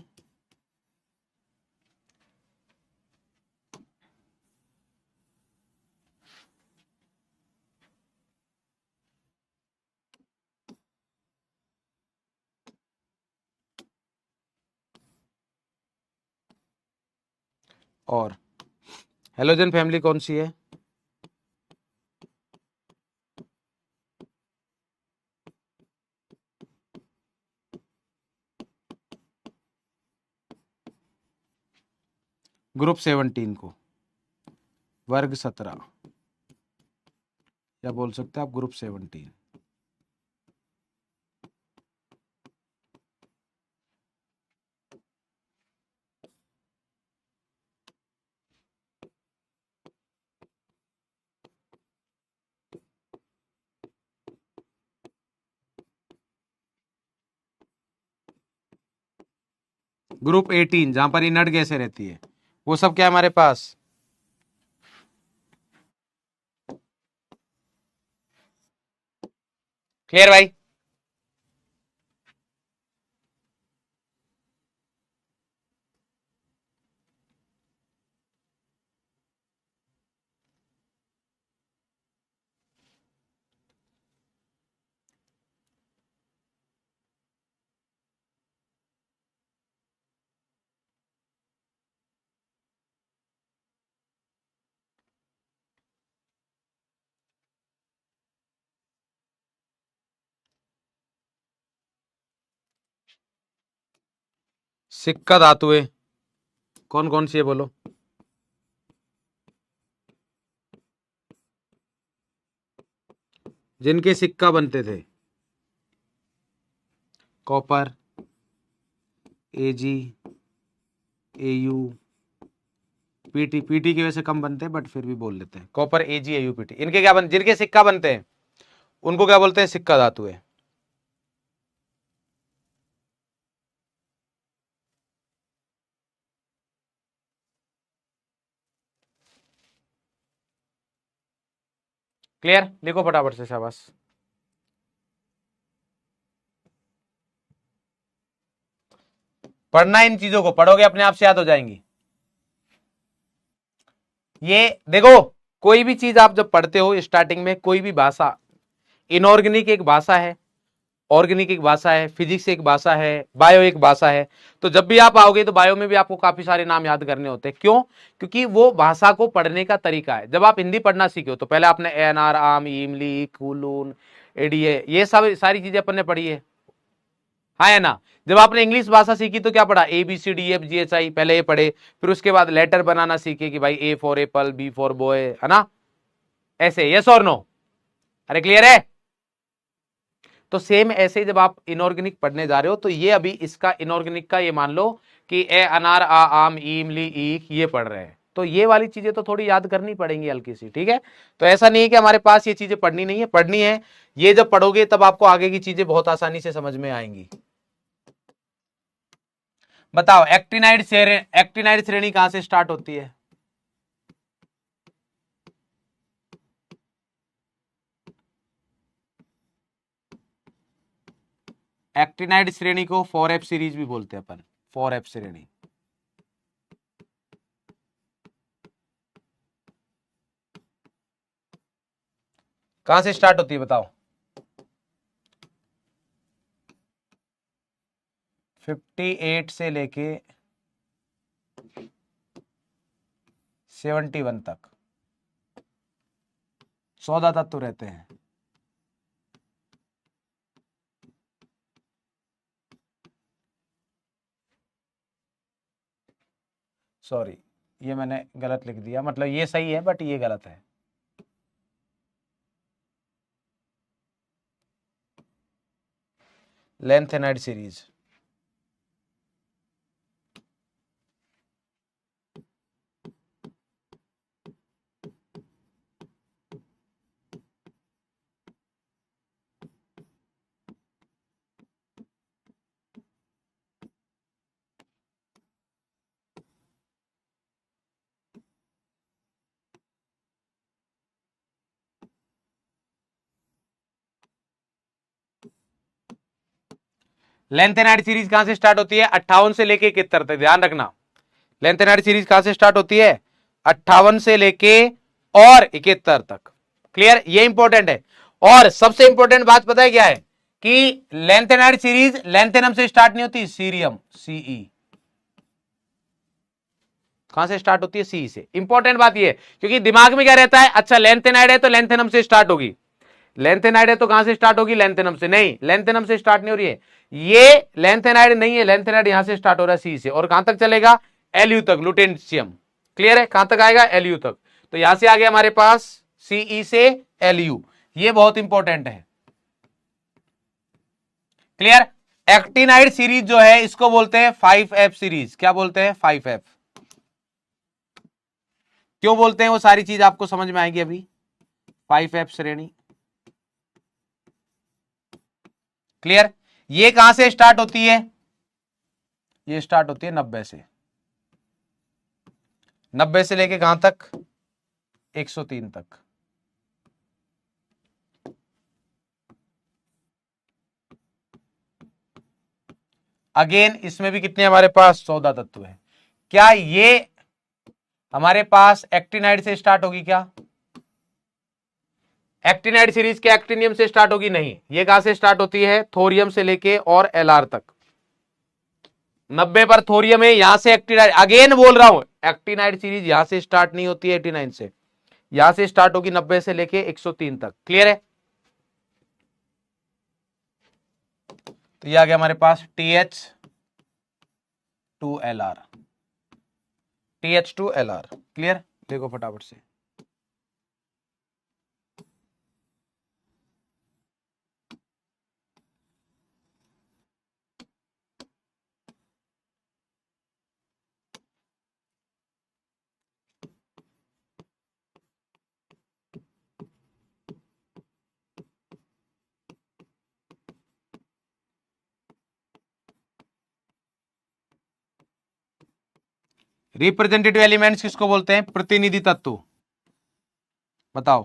और हेलोजन फैमिली कौन सी है? ग्रुप 17 को, वर्ग 17, या बोल सकते हैं आप ग्रुप 17। ग्रुप 18 जहां पर इनर्ट गैसें रहती है, वो सब क्या है हमारे पास। क्लियर भाई। सिक्का धातुएं कौन कौन सी है बोलो। जिनके सिक्का बनते थे, कॉपर, एजी, एयू, पीटी। पीटी की वजह से कम बनते हैं बट फिर भी बोल लेते हैं, कॉपर, एजी, एयू, पीटी। इनके क्या बन, जिनके सिक्का बनते हैं उनको क्या बोलते हैं, सिक्का धातुएं। क्लियर, लिखो फटाफट से, शाबाश। पढ़ना इन चीजों को, पढ़ोगे अपने आप से याद हो जाएंगी। ये देखो, कोई भी चीज आप जब पढ़ते हो स्टार्टिंग में, कोई भी भाषा, इनऑर्गेनिक एक भाषा है, ऑर्गेनिक एक भाषा है, फिजिक्स एक भाषा है, बायो एक भाषा है। तो जब भी आप आओगे तो बायो में भी आपको काफी सारे नाम याद करने होते हैं। क्यों? क्योंकि वो भाषा को पढ़ने का तरीका है। जब आप हिंदी पढ़ना सीखे हो तो पहले आपने एन आर, आम, इमली, कुलून, एडीए, ये सब सारी चीजें अपन ने पढ़ी है, हाँ है ना। जब आपने इंग्लिश भाषा सीखी तो क्या पढ़ा, A B C D F G H I, पहले ये पढ़े, फिर उसके बाद लेटर बनाना सीखे कि भाई A for apple, B for boy, है ना, ऐसे। यस और नो? अरे क्लियर है? तो सेम ऐसे जब आप इनऑर्गेनिक पढ़ने जा रहे हो तो ये अभी इसका इनऑर्गेनिक का ये मान लो कि ए अनार, आ आम, ई इमली, ईख, ये पढ़ रहे हैं, तो ये वाली चीजें तो थोड़ी याद करनी पड़ेंगी हल्की सी, ठीक है। तो ऐसा नहीं है कि हमारे पास ये चीजें पढ़नी नहीं है, पढ़नी है। ये जब पढ़ोगे तब आपको आगे की चीजें बहुत आसानी से समझ में आएंगी। बताओ, एक्टिनाइड श्रेणी कहां से स्टार्ट होती है? एक्टिनाइड श्रेणी को 4F सीरीज भी बोलते हैं अपन, 4F श्रेणी। कहां से स्टार्ट होती है बताओ? 58 से लेके 71 तक 14 तत्व रहते हैं। सॉरी, ये मैंने गलत लिख दिया, मतलब ये सही है बट ये गलत है। लेंथेनाइड सीरीज, लेंथेनाइड सीरीज कहां से स्टार्ट होती है? 58 से लेके 71 तक, ध्यान रखना। लेंथेनाइड सीरीज कहां से स्टार्ट होती है? 58 से लेके और 71 तक। क्लियर, ये इंपॉर्टेंट है। और सबसे इंपॉर्टेंट बात पता है क्या है, कि लेंथेनाइड सीरीज लेंथेनम से स्टार्ट नहीं होती, सीरियम, सीई। कहां से स्टार्ट होती है? सी से। इंपॉर्टेंट बात ये, क्योंकि दिमाग में क्या रहता है, अच्छा लेंथेनाइड है तो लेंथेनम से स्टार्ट होगी, लेंथेनाइड है तो कहां से स्टार्ट होगी, लेंथेनम से। नहीं, लेंथेनम से स्टार्ट नहीं हो रही है, ये लेंथेनाइड नहीं है, लेंथेनाइड यहां से स्टार्ट हो रहा है सी से, और कहां तक चलेगा, एलयू तक, लुटेंशियम। क्लियर है, कहां तक आएगा, एलयू तक। तो यहां से आगे हमारे पास सीई से एलयू, ये बहुत इंपॉर्टेंट है। क्लियर। एक्टिनाइड सीरीज जो है इसको बोलते हैं 5F सीरीज। क्या बोलते हैं? 5F। क्यों बोलते हैं वो सारी चीज आपको समझ में आएगी अभी। 5F श्रेणी, क्लियर। ये कहां से स्टार्ट होती है? ये स्टार्ट होती है 90 से, 90 से लेके कहां तक, 103 तक। अगेन इसमें भी कितने हमारे पास 14 तत्व है। क्या ये हमारे पास एक्टिनाइड से स्टार्ट होगी क्या, एक्टिनाइड सीरीज के एक्टिनियम से स्टार्ट होगी, नहीं, ये कहां से स्टार्ट होती है, थोरियम से लेके और एलआर तक। 90 पर थोरियम है, यहां से एक्टिनाइड, अगेन बोल रहा हूं एक्टिनाइड सीरीज यहां से स्टार्ट नहीं होती है 89 से, यहां से स्टार्ट होगी 90 से लेके 103 तक। क्लियर है। तो ये आ गया हमारे पास TH2LR, TH2LR। क्लियर, देखो फटाफट से। रिप्रेजेंटेटिव एलिमेंट्स किसको बोलते हैं, प्रतिनिधि तत्व, बताओ।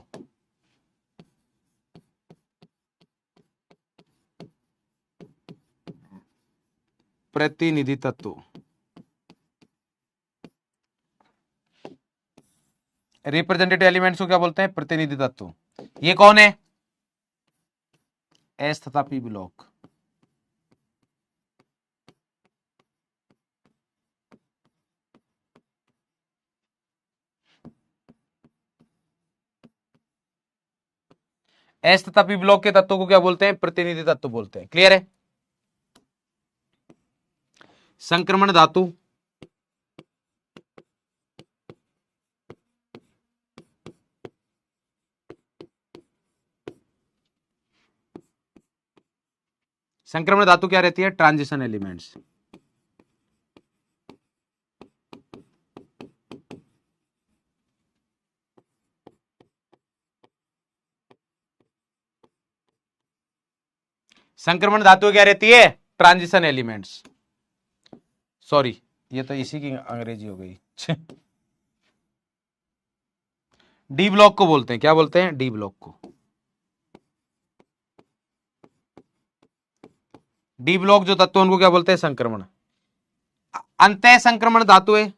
प्रतिनिधि तत्व, रिप्रेजेंटेटिव एलिमेंट्स को क्या बोलते हैं, प्रतिनिधि तत्व। ये कौन है, एस तथा पी ब्लॉक। एस तथा पी ब्लॉक के तत्वों को क्या बोलते हैं, प्रतिनिधि तत्व बोलते हैं। क्लियर है। संक्रमण धातु, संक्रमण धातु क्या रहती है, ट्रांजिशन एलिमेंट्स। संक्रमण धातु क्या रहती है, ट्रांजिशन एलिमेंट्स। सॉरी, ये तो इसी की अंग्रेजी हो गई। डी ब्लॉक को बोलते हैं, क्या बोलते हैं, डी ब्लॉक को। डी ब्लॉक जो तत्व उनको क्या बोलते हैं, संक्रमण। अंतः संक्रमण धातु है,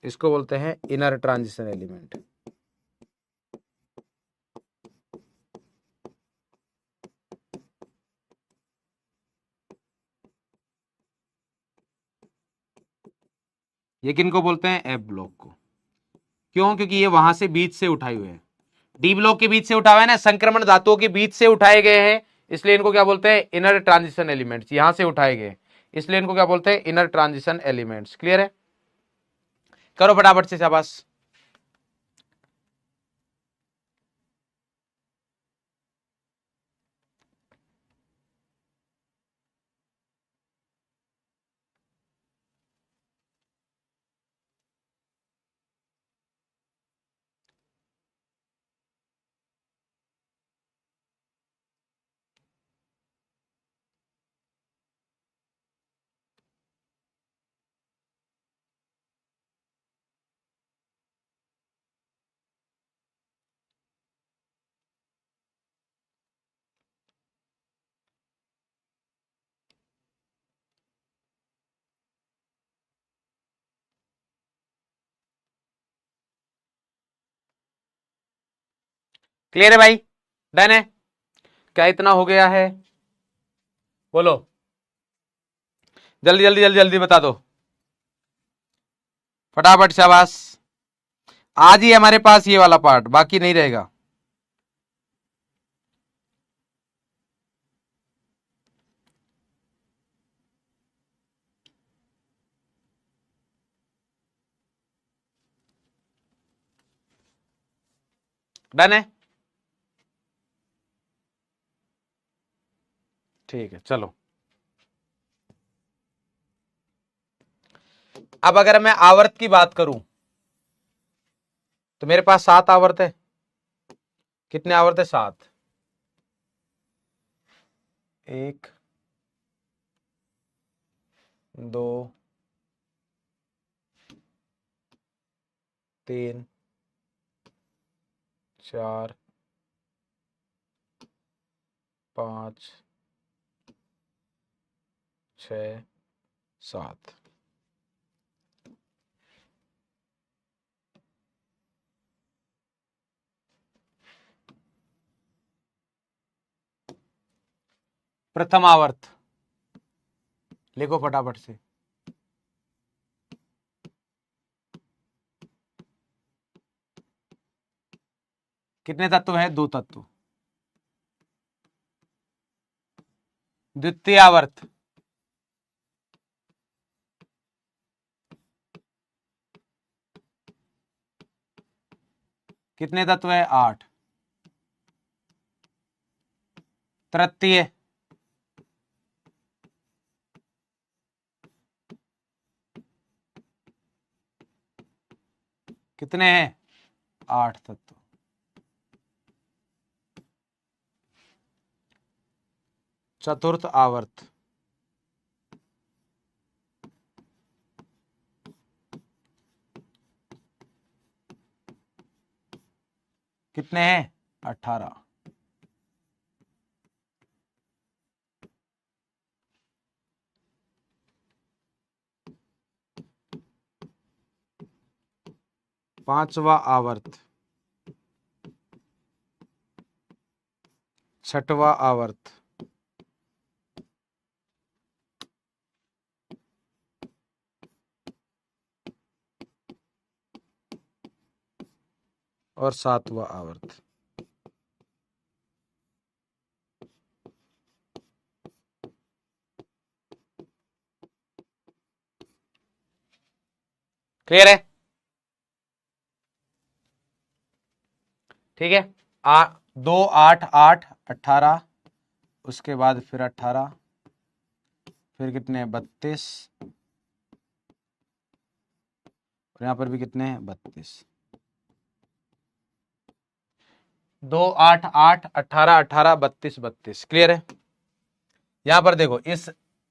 इसको बोलते हैं इनर ट्रांजिशन एलिमेंट। ये किनको बोलते हैं, एफ ब्लॉक को। क्यों, क्योंकि ये वहां से बीच से उठाए हुए हैं, डी ब्लॉक के बीच से उठा हुआ है ना, संक्रमण धातुओं के बीच से उठाए गए हैं, इसलिए इनको क्या बोलते हैं, इनर ट्रांजिशन एलिमेंट्स। यहां से उठाए गए इसलिए इनको क्या बोलते हैं, इनर ट्रांजिशन एलिमेंट्स। क्लियर है। करो फटाफट से, शाबाश। क्लियर है भाई, डन है। क्या इतना हो गया है, बोलो जल्दी जल्दी जल्दी जल्दी बता दो फटाफट, शाबाश। आज ही हमारे पास ये वाला पार्ट, बाकी नहीं रहेगा। डन है, ठीक है। चलो अब अगर मैं आवर्त की बात करूं तो मेरे पास 7 आवर्त है। कितने आवर्त है? 7। 1 2 3 4 5 6 7। प्रथम आवर्त लिखो फटाफट से। कितने तत्व है? 2 तत्व। द्वितीय आवर्त कितने तत्व है? 8। तृतीय कितने हैं? 8 तत्व। चतुर्थ आवर्त कितने हैं? 18। पांचवा आवर्त छठवा आवर्त और सातवां आवर्त। क्लियर है? ठीक है। 2 8 8 18, उसके बाद फिर 18, फिर कितने? 32, और यहां पर भी कितने हैं? 32। 2 8 8 18 18 32 32। क्लियर है? यहां पर देखो, इस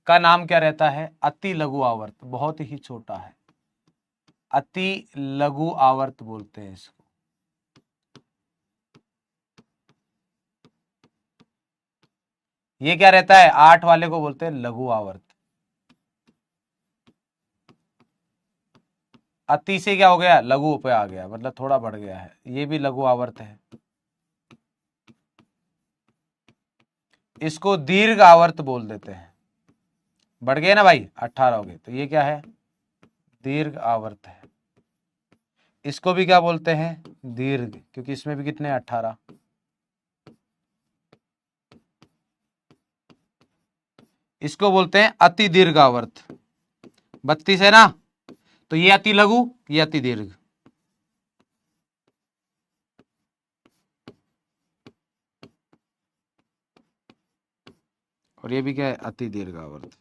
का नाम क्या रहता है? अति लघु आवर्त। बहुत ही छोटा है, अति लघु आवर्त बोलते हैं इसको। ये क्या रहता है? 8 वाले को बोलते हैं लघु आवर्त। अति से क्या हो गया? लघु पे आ गया, मतलब थोड़ा बढ़ गया है। ये भी लघु आवर्त है। इसको दीर्घ आवर्त बोल देते हैं। बढ़ गए ना भाई, 18 हो गए, तो ये क्या है? दीर्घ आवर्त है। इसको भी क्या बोलते हैं? दीर्घ, क्योंकि इसमें भी कितने? 18। इसको बोलते हैं अति दीर्घ आवर्त। 32 है ना, तो ये अति लघु, ये अति दीर्घ। और ये भी क्या है? अति दीर्घ आवर्त।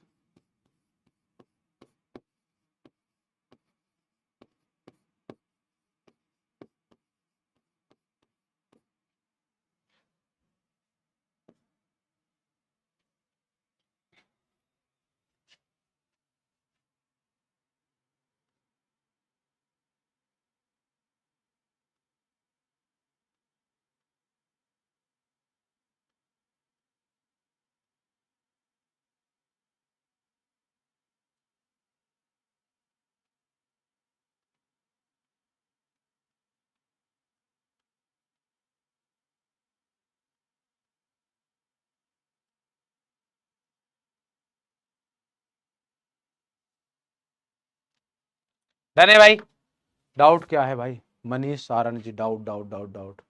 डन है भाई? डाउट क्या है भाई? मनीष सारण जी, डाउट डाउट डाउट डाउट।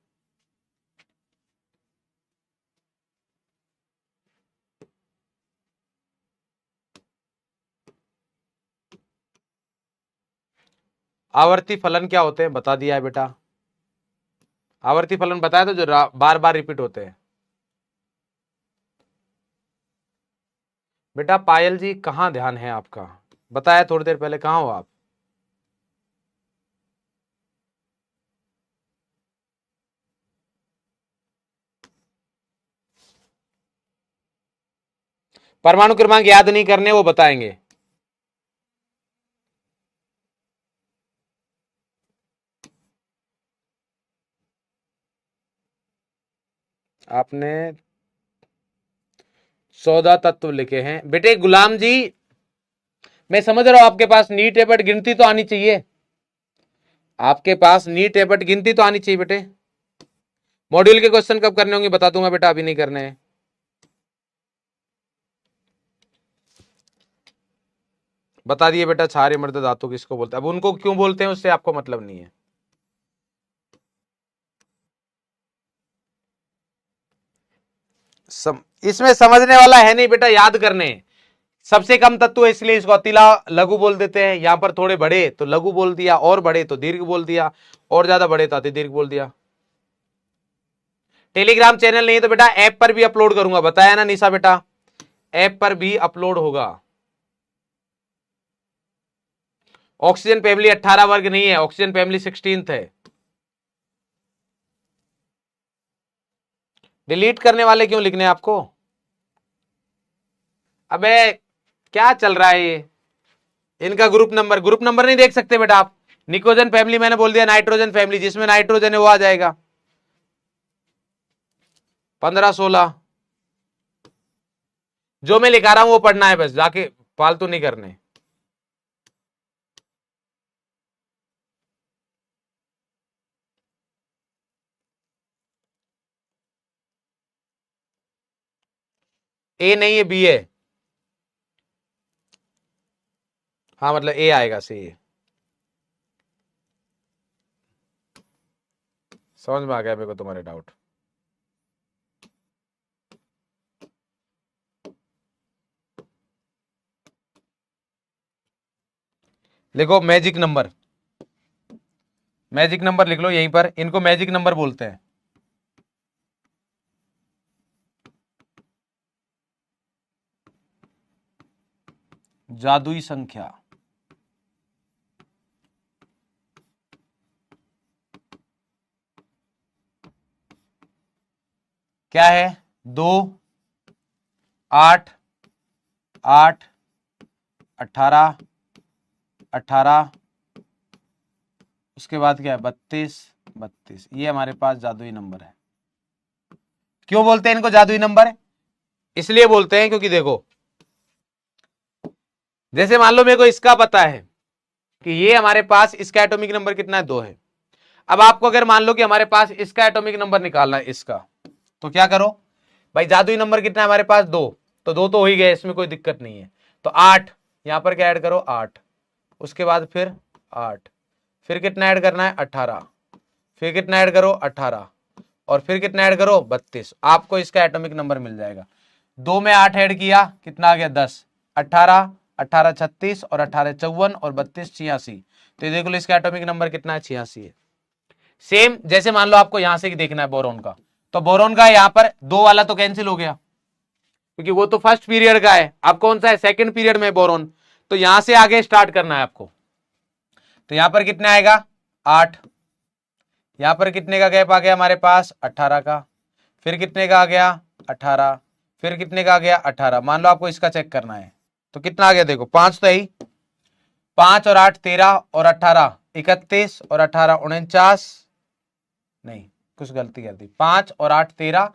आवर्ती फलन क्या होते हैं? बता दिया है बेटा। आवर्ती फलन बताया तो, जो बार बार रिपीट होते हैं। बेटा पायल जी, कहाँ ध्यान है आपका? बताया थोड़ी देर पहले, कहाँ हो आप? परमाणु क्रमांक याद नहीं करने, वो बताएंगे। आपने 14 तत्व लिखे हैं बेटे। गुलाम जी, मैं समझ रहा हूं आपके पास नीट है, बट गिनती तो आनी चाहिए। आपके पास नीट है बट गिनती तो आनी चाहिए बेटे। मॉड्यूल के क्वेश्चन कब करने होंगे बता दूंगा बेटा, अभी नहीं करने हैं। बता दिए बेटा, क्षारीय मृद धातु किसको बोलते हैं। अब उनको क्यों बोलते हैं उससे आपको मतलब नहीं है। इसमें समझने वाला है नहीं बेटा, याद करने। सबसे कम तत्व है इसलिए इसको अतिला लघु बोल देते हैं। यहां पर थोड़े बड़े तो लघु बोल दिया, और बड़े तो दीर्घ बोल दिया, और ज्यादा बड़े तो अति दीर्घ बोल दिया। टेलीग्राम चैनल नहीं है तो बेटा ऐप पर भी अपलोड करूंगा, बताया ना निशा बेटा, ऐप पर भी अपलोड होगा। ऑक्सीजन फैमिली 18 वर्ग नहीं है, ऑक्सीजन फैमिली 16th है। डिलीट करने वाले क्यों लिखने आपको? अबे क्या चल रहा है ये? इनका ग्रुप नंबर नहीं देख सकते बेटा आप। निकोजन फैमिली मैंने बोल दिया, नाइट्रोजन फैमिली जिसमें नाइट्रोजन है वो आ जाएगा। 15-16 जो मैं लिखा रहा हूं वो पढ़ना है बस, जाके फालतू नहीं करने। ए नहीं है, बी है। हाँ मतलब ए आएगा, सी। समझ में आ गया मेरे को तुम्हारे डाउट। देखो मैजिक नंबर, मैजिक नंबर लिख लो यहीं पर, इनको मैजिक नंबर बोलते हैं। जादुई संख्या क्या है? 2, 8, 8, 18, 18, उसके बाद क्या है? 32, 32। ये हमारे पास जादुई नंबर है। क्यों बोलते हैं इनको जादुई नंबर? इसलिए बोलते हैं क्योंकि देखो, जैसे मान लो मेरे को इसका पता है कि ये हमारे पास इसका एटॉमिक नंबर कितना है? 2 है। अब आपको अगर मान लो कि हमारे पास इसका एटॉमिक नंबर निकालना है इसका, तो क्या करो भाई, जादुई नंबर कितना है हमारे पास? 2। तो 2 तो हो ही गए, इसमें कोई दिक्कत नहीं है। तो 8 यहां पर क्या ऐड करो? 8। उसके बाद फिर 8, फिर कितना ऐड करना है? 18, फिर कितना ऐड करो? 18, और फिर कितना ऐड करो? 32। आपको इसका एटॉमिक नंबर मिल जाएगा। 2 में 8 ऐड किया, कितना आ गया? 10। 18, 18 36, और 18 54, और 32 86। तो ये देख लो इसका एटॉमिक नंबर कितना है? 86 है। सेम जैसे मान लो आपको यहां से देखना है बोरोन का, तो बोरोन का यहां पर 2 वाला तो कैंसिल हो गया क्योंकि वो तो फर्स्ट पीरियड का है। अब कौन सा है? सेकंड पीरियड में बोरोन। तो यहां से आगे स्टार्ट करना है आपको। तो यहां पर कितना आएगा? 8। यहां पर कितने का गैप आ गया हमारे पास? 18 का। फिर कितने का आ गया? 18। फिर कितने का आ गया? 18। मान लो आपको इसका चेक करना है, तो कितना आ गया? देखो 5 तो है, 5 और 8 13, और 18 31, और 18 49, नहीं कुछ गलती कर दी। 5 और 8 13,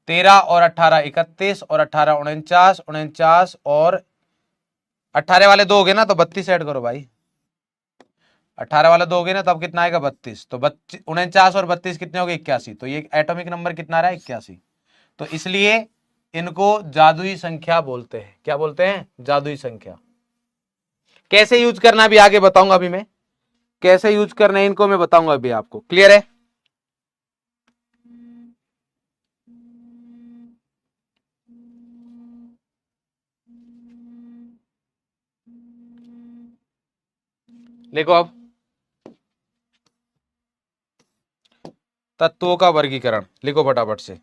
13 और 18 31, और 18 49, 49, और 18 वाले 2 हो गए ना, तो 32 ऐड करो भाई। 18 वाला 2 हो गए ना, तब कितना आएगा? 32। तो 49 और 32 कितने हो गए? 81। तो ये एटॉमिक नंबर कितना रहा? 81। तो इसलिए इनको जादुई संख्या बोलते हैं। क्या बोलते हैं? जादुई संख्या। कैसे यूज करना भी आगे बताऊंगा, अभी मैं कैसे यूज करना है इनको मैं बताऊंगा अभी आपको। क्लियर है? देखो अब तत्वों का वर्गीकरण लिखो फटाफट से।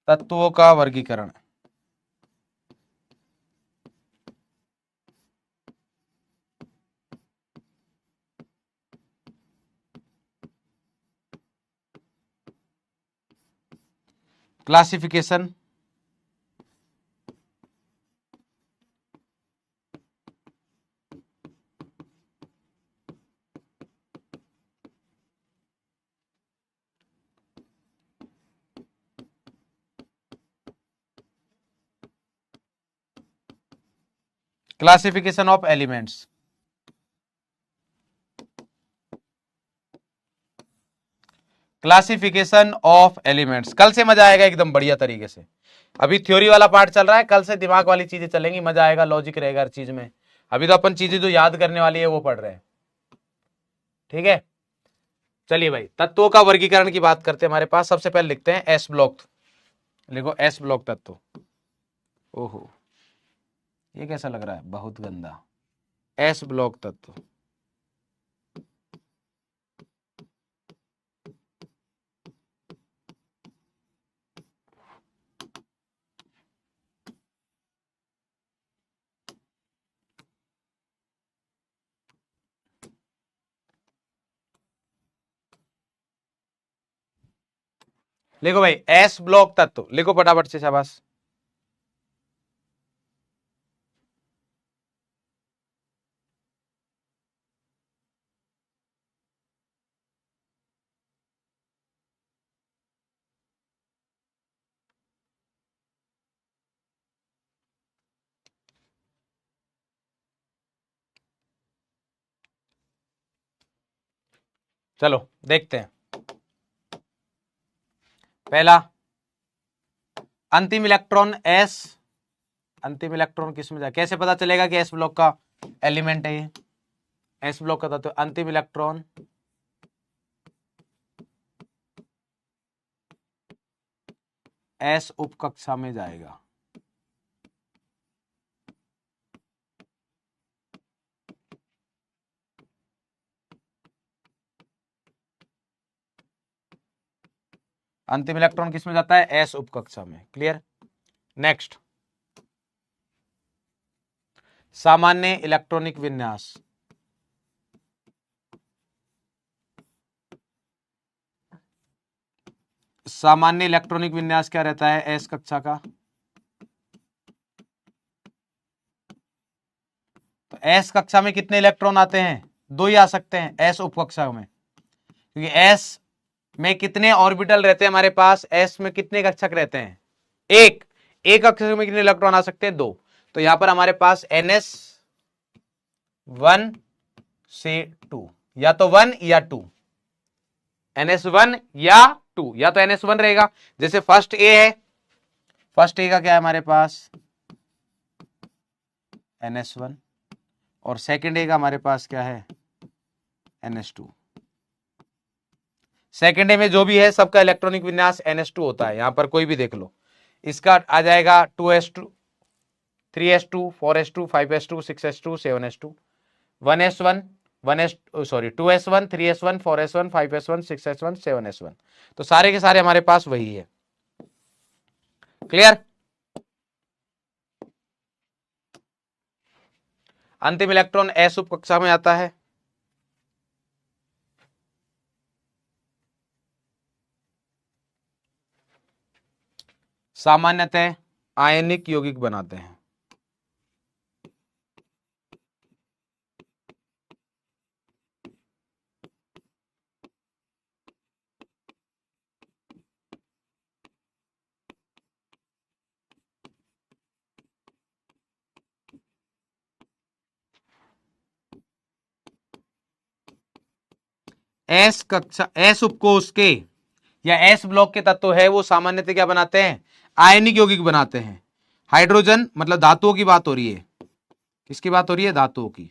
तत्वों का वर्गीकरण। Classification classification of elements. Classification of elements, कल से मजा आएगा एकदम बढ़िया तरीके से। अभी थ्योरी वाला पार्ट चल रहा है, कल से दिमाग वाली चीजें चलेंगी, मजा आएगा, लॉजिक रहेगा हर चीज में। अभी तो अपन चीजें जो याद करने वाली है वो पढ़ रहे हैं, ठीक है। चलिए भाई, तत्वों का वर्गीकरण की बात करते हैं। हमारे पास सबसे पहले लिखते हैं एस ब्लॉक, लिखो एस ब्लॉक तत्व। ओहो, ये कैसा लग रहा है, बहुत गंदा। एस ब्लॉक तत्व, लिखो भाई एस ब्लॉक तत्व, लिखो फटाफट से, शाबाश। चलो देखते हैं। पहला, अंतिम इलेक्ट्रॉन एस, अंतिम इलेक्ट्रॉन किसमें जाए, कैसे पता चलेगा कि एस ब्लॉक का एलिमेंट है ये, एस ब्लॉक का तत्व। अंतिम इलेक्ट्रॉन एस उपकक्षा में जाएगा। अंतिम इलेक्ट्रॉन किसमें जाता है, एस उपकक्षा में। क्लियर। नेक्स्ट, सामान्य इलेक्ट्रॉनिक विन्यास। सामान्य इलेक्ट्रॉनिक विन्यास क्या रहता है एस कक्षा का, तो एस कक्षा में कितने इलेक्ट्रॉन आते हैं, 2 ही आ सकते हैं एस उपकक्षा में, क्योंकि एस में कितने ऑर्बिटल रहते हैं हमारे पास, एस में कितने कक्षक रहते हैं, एक कक्षक में कितने इलेक्ट्रॉन आ सकते हैं, 2। तो यहां पर हमारे पास NS1 से 2, या तो 1 या 2, NS1 या 2, या तो NS1 रहेगा। जैसे फर्स्ट ए है, फर्स्ट ए का क्या है हमारे पास NS1, और सेकंड ए का हमारे पास क्या है NS2। सेकंड ए में जो भी है सबका इलेक्ट्रॉनिक विन्यास NS2 होता है। यहां पर कोई भी देख लो, इसका आ जाएगा 2s2, 3s2, 4s2, 5s2, 6s2, 7s2, 1s1, 2s1, 3s1, 4s1, 5s1, 6s1, 7s1। तो सारे के सारे हमारे पास वही है। क्लियर। अंतिम इलेक्ट्रॉन एस उप कक्षा में आता है। सामान्यतः आयनिक यौगिक बनाते हैं। एस कक्षा, एस उपकोष के या एस ब्लॉक के तत्व है वो सामान्यतः क्या बनाते हैं, आयनिक यौगिक बनाते हैं। हाइड्रोजन मतलब धातुओं की बात हो रही है, किसकी बात हो रही है, धातुओं की।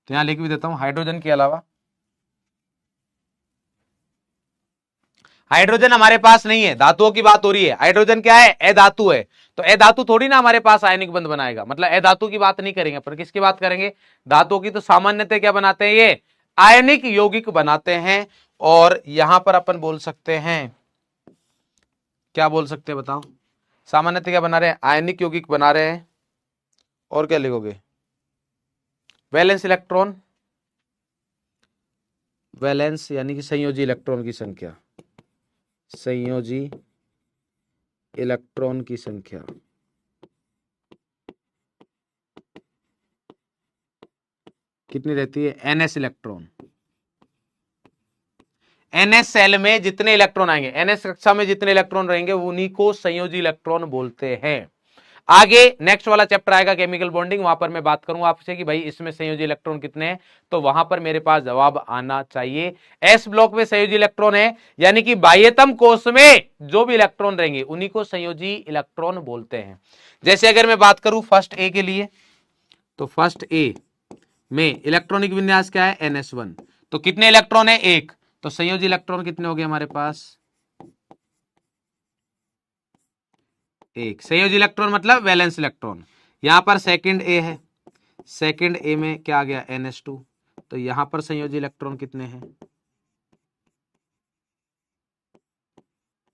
तो यहां लिख भी देता हूं, हाइड्रोजन के अलावा हाइड्रोजन हमारे पास नहीं है, धातुओं की बात हो रही है। हाइड्रोजन क्या है, अधातु है, तो अधातु थोड़ी ना हमारे पास आयनिक बंध बनाएगा, मतलब अधातु की बात नहीं करेंगे, पर किसकी बात करेंगे, धातुओं की। तो सामान्यतः क्या बनाते हैं ये, आयनिक यौगिक बनाते हैं। और यहां पर अपन बोल सकते हैं, क्या बोल सकते हैं बताओ, सामान्यतः क्या बना रहे हैं, आयनिक यौगिक बना रहे हैं। और क्या लिखोगे, वैलेंस इलेक्ट्रॉन, वैलेंस यानी कि संयोजी इलेक्ट्रॉन की संख्या, संयोजी इलेक्ट्रॉन की संख्या कितनी रहती है, NS इलेक्ट्रॉन। NS सेल में जितने इलेक्ट्रॉन आएंगे, NS कक्षा में जितने इलेक्ट्रॉन रहेंगे उन्हीं को संयोजी इलेक्ट्रॉन बोलते हैं। आगे नेक्स्ट वाला चैप्टर आएगा केमिकल बॉन्डिंग, वहां पर मैं बात करूंगा आपसे कि भाई इसमें संयोजी इलेक्ट्रॉन कितने हैं, तो वहां पर मेरे पास जवाब आना चाहिए। एस ब्लॉक में संयोजी इलेक्ट्रॉन है, यानी कि बाह्यतम कोष में जो भी इलेक्ट्रॉन रहेंगे उन्हीं को संयोजी इलेक्ट्रॉन बोलते हैं। जैसे अगर मैं बात करूं फर्स्ट ए के लिए, तो फर्स्ट ए में इलेक्ट्रॉनिक विन्यास क्या है, NS1। तो कितने इलेक्ट्रॉन है, एक, तो संयोजी इलेक्ट्रॉन कितने हो गए हमारे पास, एक। संयोजी इलेक्ट्रॉन मतलब वैलेंस इलेक्ट्रॉन। यहां पर सेकंड ए है, सेकंड ए में क्या आ गया, NS2। तो यहां पर संयोजी इलेक्ट्रॉन कितने हैं,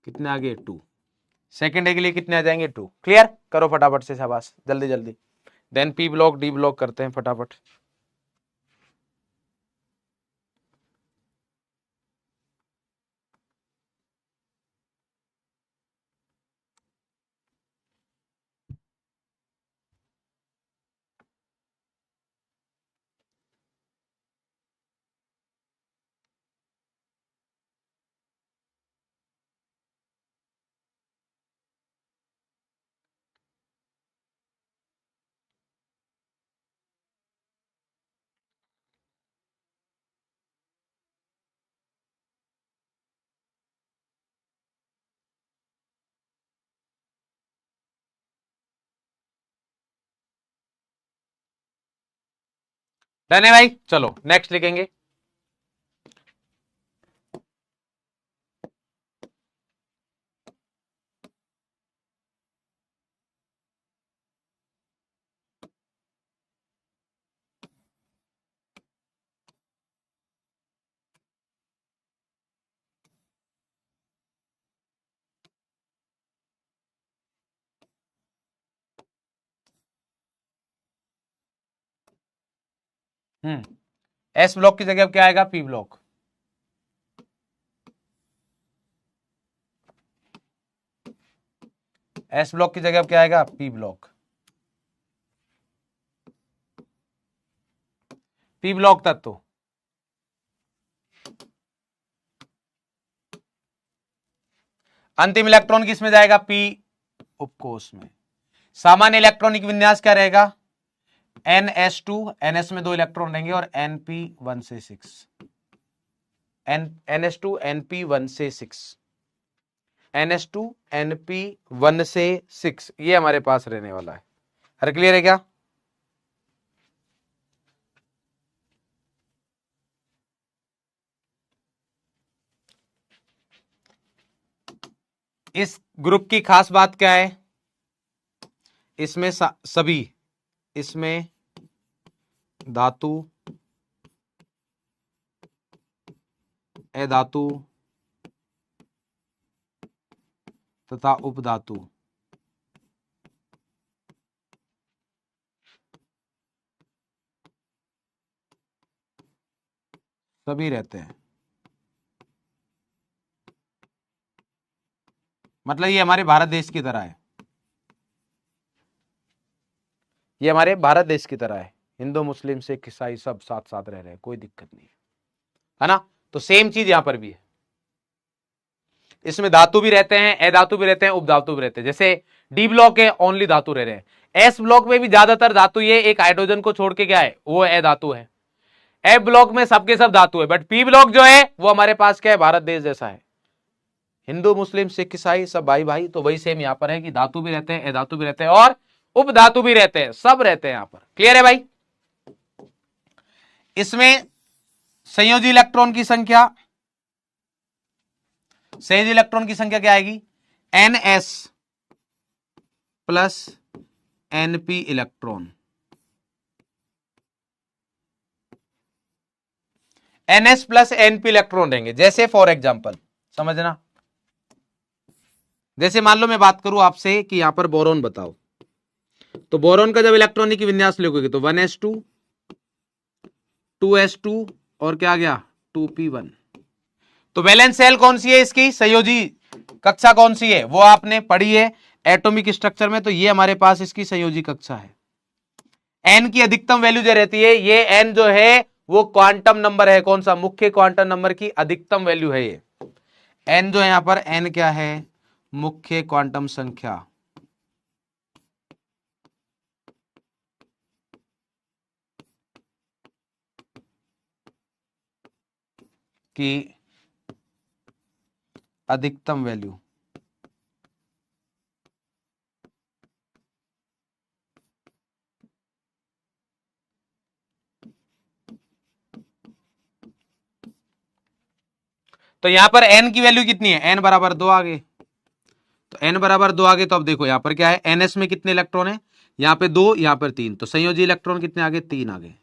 कितने आ गए, 2। सेकंड ए के लिए कितने आ जाएंगे, 2। क्लियर, करो फटाफट से, शाबाश, जल्दी जल्दी। Then P block D block करते हैं फटाफट। डन है भाई, चलो नेक्स्ट लिखेंगे। एस ब्लॉक की जगह क्या आएगा, पी ब्लॉक। एस ब्लॉक की जगह क्या आएगा, पी ब्लॉक। पी ब्लॉक तत्व, अंतिम इलेक्ट्रॉन किसमें जाएगा, पी उपकोष में। सामान्य इलेक्ट्रॉनिक विन्यास क्या रहेगा, NS2, NS में 2 इलेक्ट्रॉन रहेंगे, और NP1 से 6, NS2 NP1 से 6, NS2 NP1 से 6, ये हमारे पास रहने वाला है। हर क्लियर है क्या, इस ग्रुप की खास बात क्या है, इसमें सभी, इसमें धातु, अधातु तथा उपधातु सभी रहते हैं। मतलब ये हमारे भारत देश की तरह है, ये हमारे भारत देश की तरह है, हिंदू मुस्लिम सिख ईसाई सब साथ साथ रह रहे हैं, कोई दिक्कत नहीं है ना। तो सेम चीज यहां पर भी है, इसमें धातु भी रहते हैं, अधातु भी रहते हैं, उपधातु भी रहते हैं। जैसे डी ब्लॉक है, ओनली धातु रह रहे हैं। एस ब्लॉक में भी ज्यादातर धातु, ये एक हाइड्रोजन को छोड़ के क्या है, वो अधातु है। एफ ब्लॉक में सबके सब धातु है, बट पी ब्लॉक जो है वो हमारे पास क्या है, भारत देश जैसा है, हिंदू मुस्लिम सिख ईसाई सब भाई भाई। तो वही सेम यहां पर है कि धातु भी रहते हैं, अधातु भी रहते हैं, और उपधातु भी रहते हैं, सब रहते हैं यहां पर। क्लियर है भाई। इसमें संयोजी इलेक्ट्रॉन की संख्या, संयोजी इलेक्ट्रॉन की संख्या क्या आएगी, NS plus NP electron. NS plus NP electron रहेंगे। जैसे फॉर एग्जांपल समझना, जैसे मान लो मैं बात करूं आपसे कि यहां पर बोरोन बताओ, तो बोरोन का जब इलेक्ट्रॉनिक विन्यास लिखोगे तो 1s2 2s2 और क्या आ गया 2p1। तो वैलेंस सेल कौन सी है इसकी, संयोजी कक्षा कौन सी है, वो आपने पढ़ी है एटॉमिक स्ट्रक्चर में। तो ये हमारे पास इसकी संयोजी कक्षा है। एन की अधिकतम वैल्यू जो रहती है, ये एन जो है वो क्वांटम नंबर है, कौन सा, मुख्य क्वांटम नंबर की अधिकतम वैल्यू है ये। एन जो है यहां पर, एन क्या है, मुख्य क्वांटम संख्या। की अधिकतम वैल्यू तो यहां पर n की वैल्यू कितनी है, n बराबर 2 आ गए। तो n बराबर 2 आ गए, तो अब देखो यहां पर क्या है, ns में कितने इलेक्ट्रॉन है, यहां पे 2, यहां पर 3, तो संयोजी इलेक्ट्रॉन कितने आ गए, 3 आ गए।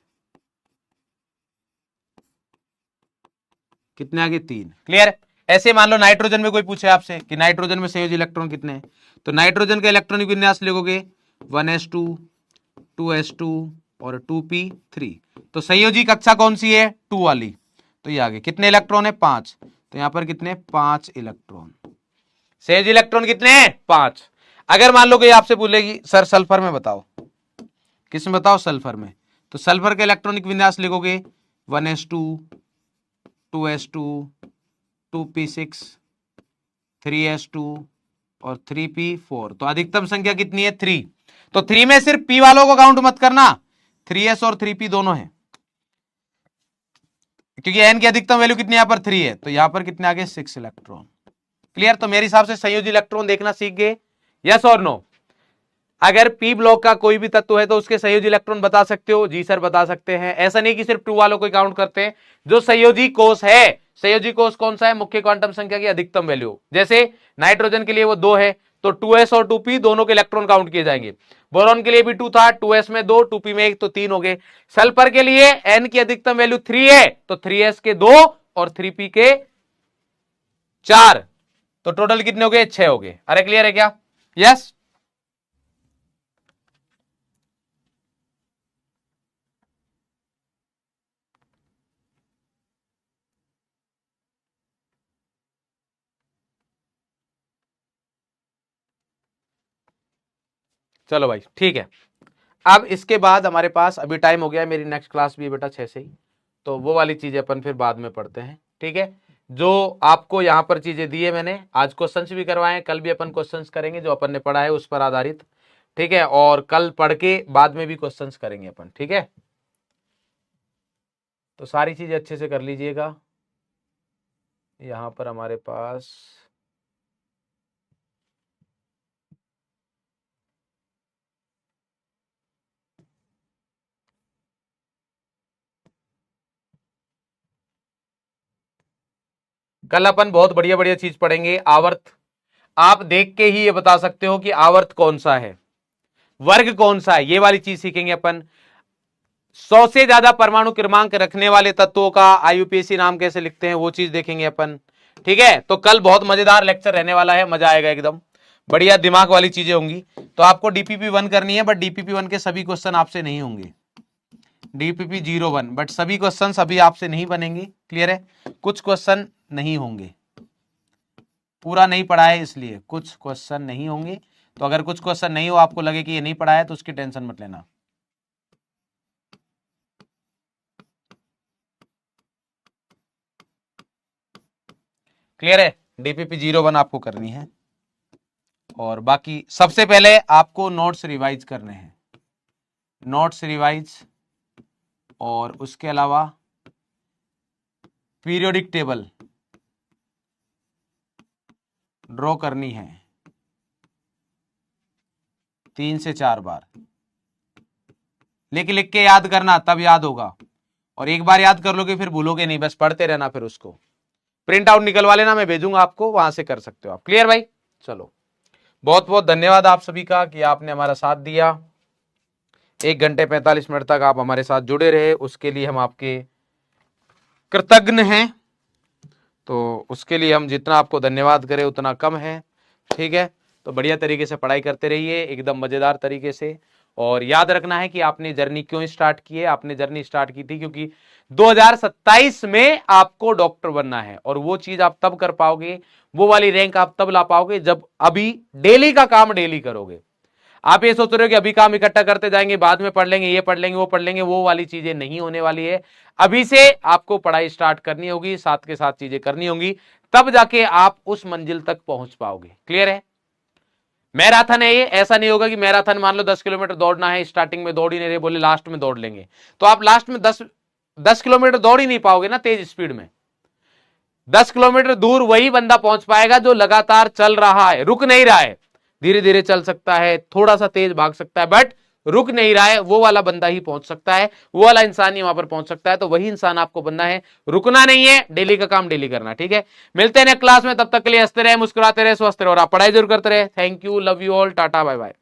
कितने आ गए, 3। क्लियर। ऐसे मान लो नाइट्रोजन में कोई पूछे आपसे कि नाइट्रोजन में संयोजी इलेक्ट्रॉन कितने हैं, तो नाइट्रोजन का इलेक्ट्रॉनिक विन्यास लिखोगे 1s2 2s2 और 2p3। तो संयोजी कक्षा कौन सी है, 2 वाली। तो ये आगे कितने इलेक्ट्रॉन है, 5। तो यहां पर कितने, 5 इलेक्ट्रॉन। संयोजी इलेक्ट्रॉन कितने हैं, 5। अगर मान लो कि आपसे बोलेगी सर सल्फर में बताओ, किस में बताओ, सल्फर में। तो सल्फर का इलेक्ट्रॉनिक विन्यास लिखोगे 1s2 2s2 2p6 3s2 और 3p4। तो अधिकतम संख्या कितनी है, 3। तो 3 में सिर्फ p वालों को काउंट मत करना, 3s और 3p दोनों है, क्योंकि n की अधिकतम वैल्यू कितनी यहां पर 3 है। तो यहां पर कितने आगे, 6 इलेक्ट्रॉन। क्लियर। तो मेरे हिसाब से संयोजी इलेक्ट्रॉन देखना सीख गए, यस और नो। अगर p ब्लॉक का कोई भी तत्व है तो उसके संयोजी इलेक्ट्रॉन बता सकते हो, जी सर बता सकते हैं। ऐसा नहीं कि सिर्फ 2 वालों को काउंट करते हैं। जो संयोजी कोष है, संयोजी कोष कौन सा है, मुख्य क्वांटम संख्या की अधिकतम वैल्यू। जैसे नाइट्रोजन के लिए वो 2 है, तो 2s और 2p दोनों के इलेक्ट्रॉन काउंट किए जाएंगे। बोरॉन के लिए भी 2 था, 2s में 2 2p में 1, तो 3 हो गए। सल्फर के लिए n की अधिकतम वैल्यू 3 है, तो 3s के 2 और 3p के 4, तो टोटल कितने हो गए, 6 हो गए। अरे क्लियर है क्या, यस। चलो भाई ठीक है। अब इसके बाद हमारे पास अभी टाइम हो गया, मेरी नेक्स्ट क्लास भी है बेटा 6 से ही, तो वो वाली चीजें अपन फिर बाद में पढ़ते हैं, ठीक है। जो आपको यहां पर चीजें दी है मैंने, आज क्वेश्चंस भी करवाए, कल भी अपन क्वेश्चंस करेंगे जो अपन ने पढ़ा है उस पर आधारित, ठीक है। और कल पढ़ के बाद में भी क्वेश्चंस करेंगे अपन, ठीक है। तो सारी चीजें अच्छे से कर लीजिएगा। यहां पर हमारे पास कल अपन बहुत बढ़िया बढ़िया चीज पढ़ेंगे। आवर्त, आप देख के ही ये बता सकते हो कि आवर्त कौन सा है, वर्ग कौन सा है, ये वाली चीज सीखेंगे अपन। 100 से ज्यादा परमाणु क्रमांक रखने वाले तत्वों का आईयूपीएसी नाम कैसे लिखते हैं, वो चीज देखेंगे अपन, ठीक है। तो कल बहुत मजेदार लेक्चर रहने वाला है, मजा आएगा एकदम, बढ़िया दिमाग वाली चीजें होंगी। तो आपको डीपीपी 1 करनी है, बट डीपीपी 1 के सभी क्वेश्चन आपसे नहीं होंगे, डीपीपी 01, बट सभी क्वेश्चन अभी आपसे नहीं बनेंगे, क्लियर है। कुछ क्वेश्चन नहीं होंगे, पूरा नहीं पढ़ा है इसलिए कुछ क्वेश्चन नहीं होंगे। तो अगर कुछ क्वेश्चन नहीं हो, आपको लगे कि ये नहीं पढ़ा है, तो उसकी टेंशन मत लेना। क्लियर है, डीपीपी 01 आपको करनी है। और बाकी सबसे पहले आपको नोट्स रिवाइज करने हैं, नोट्स रिवाइज, और उसके अलावा पीरियोडिक टेबल ड्रॉ करनी है 3 से 4 बार। लिख के याद करना, तब याद होगा। और एक बार याद कर लोगे फिर भूलोगे नहीं, बस पढ़ते रहना। फिर उसको प्रिंट आउट निकलवा लेना, मैं भेजूंगा आपको, वहां से कर सकते हो आप। क्लियर भाई, चलो बहुत बहुत धन्यवाद आप सभी का कि आपने हमारा साथ दिया। 1 घंटे 45 मिनट तक आप हमारे साथ जुड़े रहे, उसके लिए हम आपके कृतज्ञ हैं। तो उसके लिए हम जितना आपको धन्यवाद करें उतना कम है, ठीक है। तो बढ़िया तरीके से पढ़ाई करते रहिए, एकदम मजेदार तरीके से। और याद रखना है कि आपने जर्नी क्यों स्टार्ट की है। आपने जर्नी स्टार्ट की थी क्योंकि 2027 में आपको डॉक्टर बनना है, और वो चीज आप तब कर पाओगे, वो वाली रैंक आप तब ला पाओगे जब अभी डेली का काम डेली करोगे। आप ये सोच रहे हो कि अभी काम इकट्ठा करते जाएंगे, बाद में पढ़ लेंगे, ये पढ़ लेंगे, वो पढ़ लेंगे, वो वाली चीजें नहीं होने वाली है। अभी से आपको पढ़ाई स्टार्ट करनी होगी, साथ के साथ चीजें करनी होंगी, तब जाके आप उस मंजिल तक पहुंच पाओगे। क्लियर है। मैराथन है ये, ऐसा नहीं होगा कि मैराथन मान लो 10 किलोमीटर दौड़ना है, स्टार्टिंग में दौड़ ही नहीं रहे, बोले लास्ट में दौड़ लेंगे, तो आप लास्ट में 10 किलोमीटर दौड़ ही नहीं पाओगे ना तेज स्पीड में। 10 किलोमीटर दूर वही बंदा पहुंच पाएगा जो लगातार चल रहा है, रुक नहीं रहा है। धीरे धीरे चल सकता है, थोड़ा सा तेज भाग सकता है, बट रुक नहीं रहा है, वो वाला बंदा ही पहुंच सकता है, वो वाला इंसान ही वहां पर पहुंच सकता है। तो वही इंसान आपको बनना है, रुकना नहीं है, डेली का काम डेली करना। ठीक है, मिलते हैं नेक्स्ट क्लास में, तब तक के लिए हंसते रहे, मुस्कुराते रहे, स्वस्थ रहे और आप पढ़ाई जरूर करते रहे। Thank you, love you all, tata bye bye.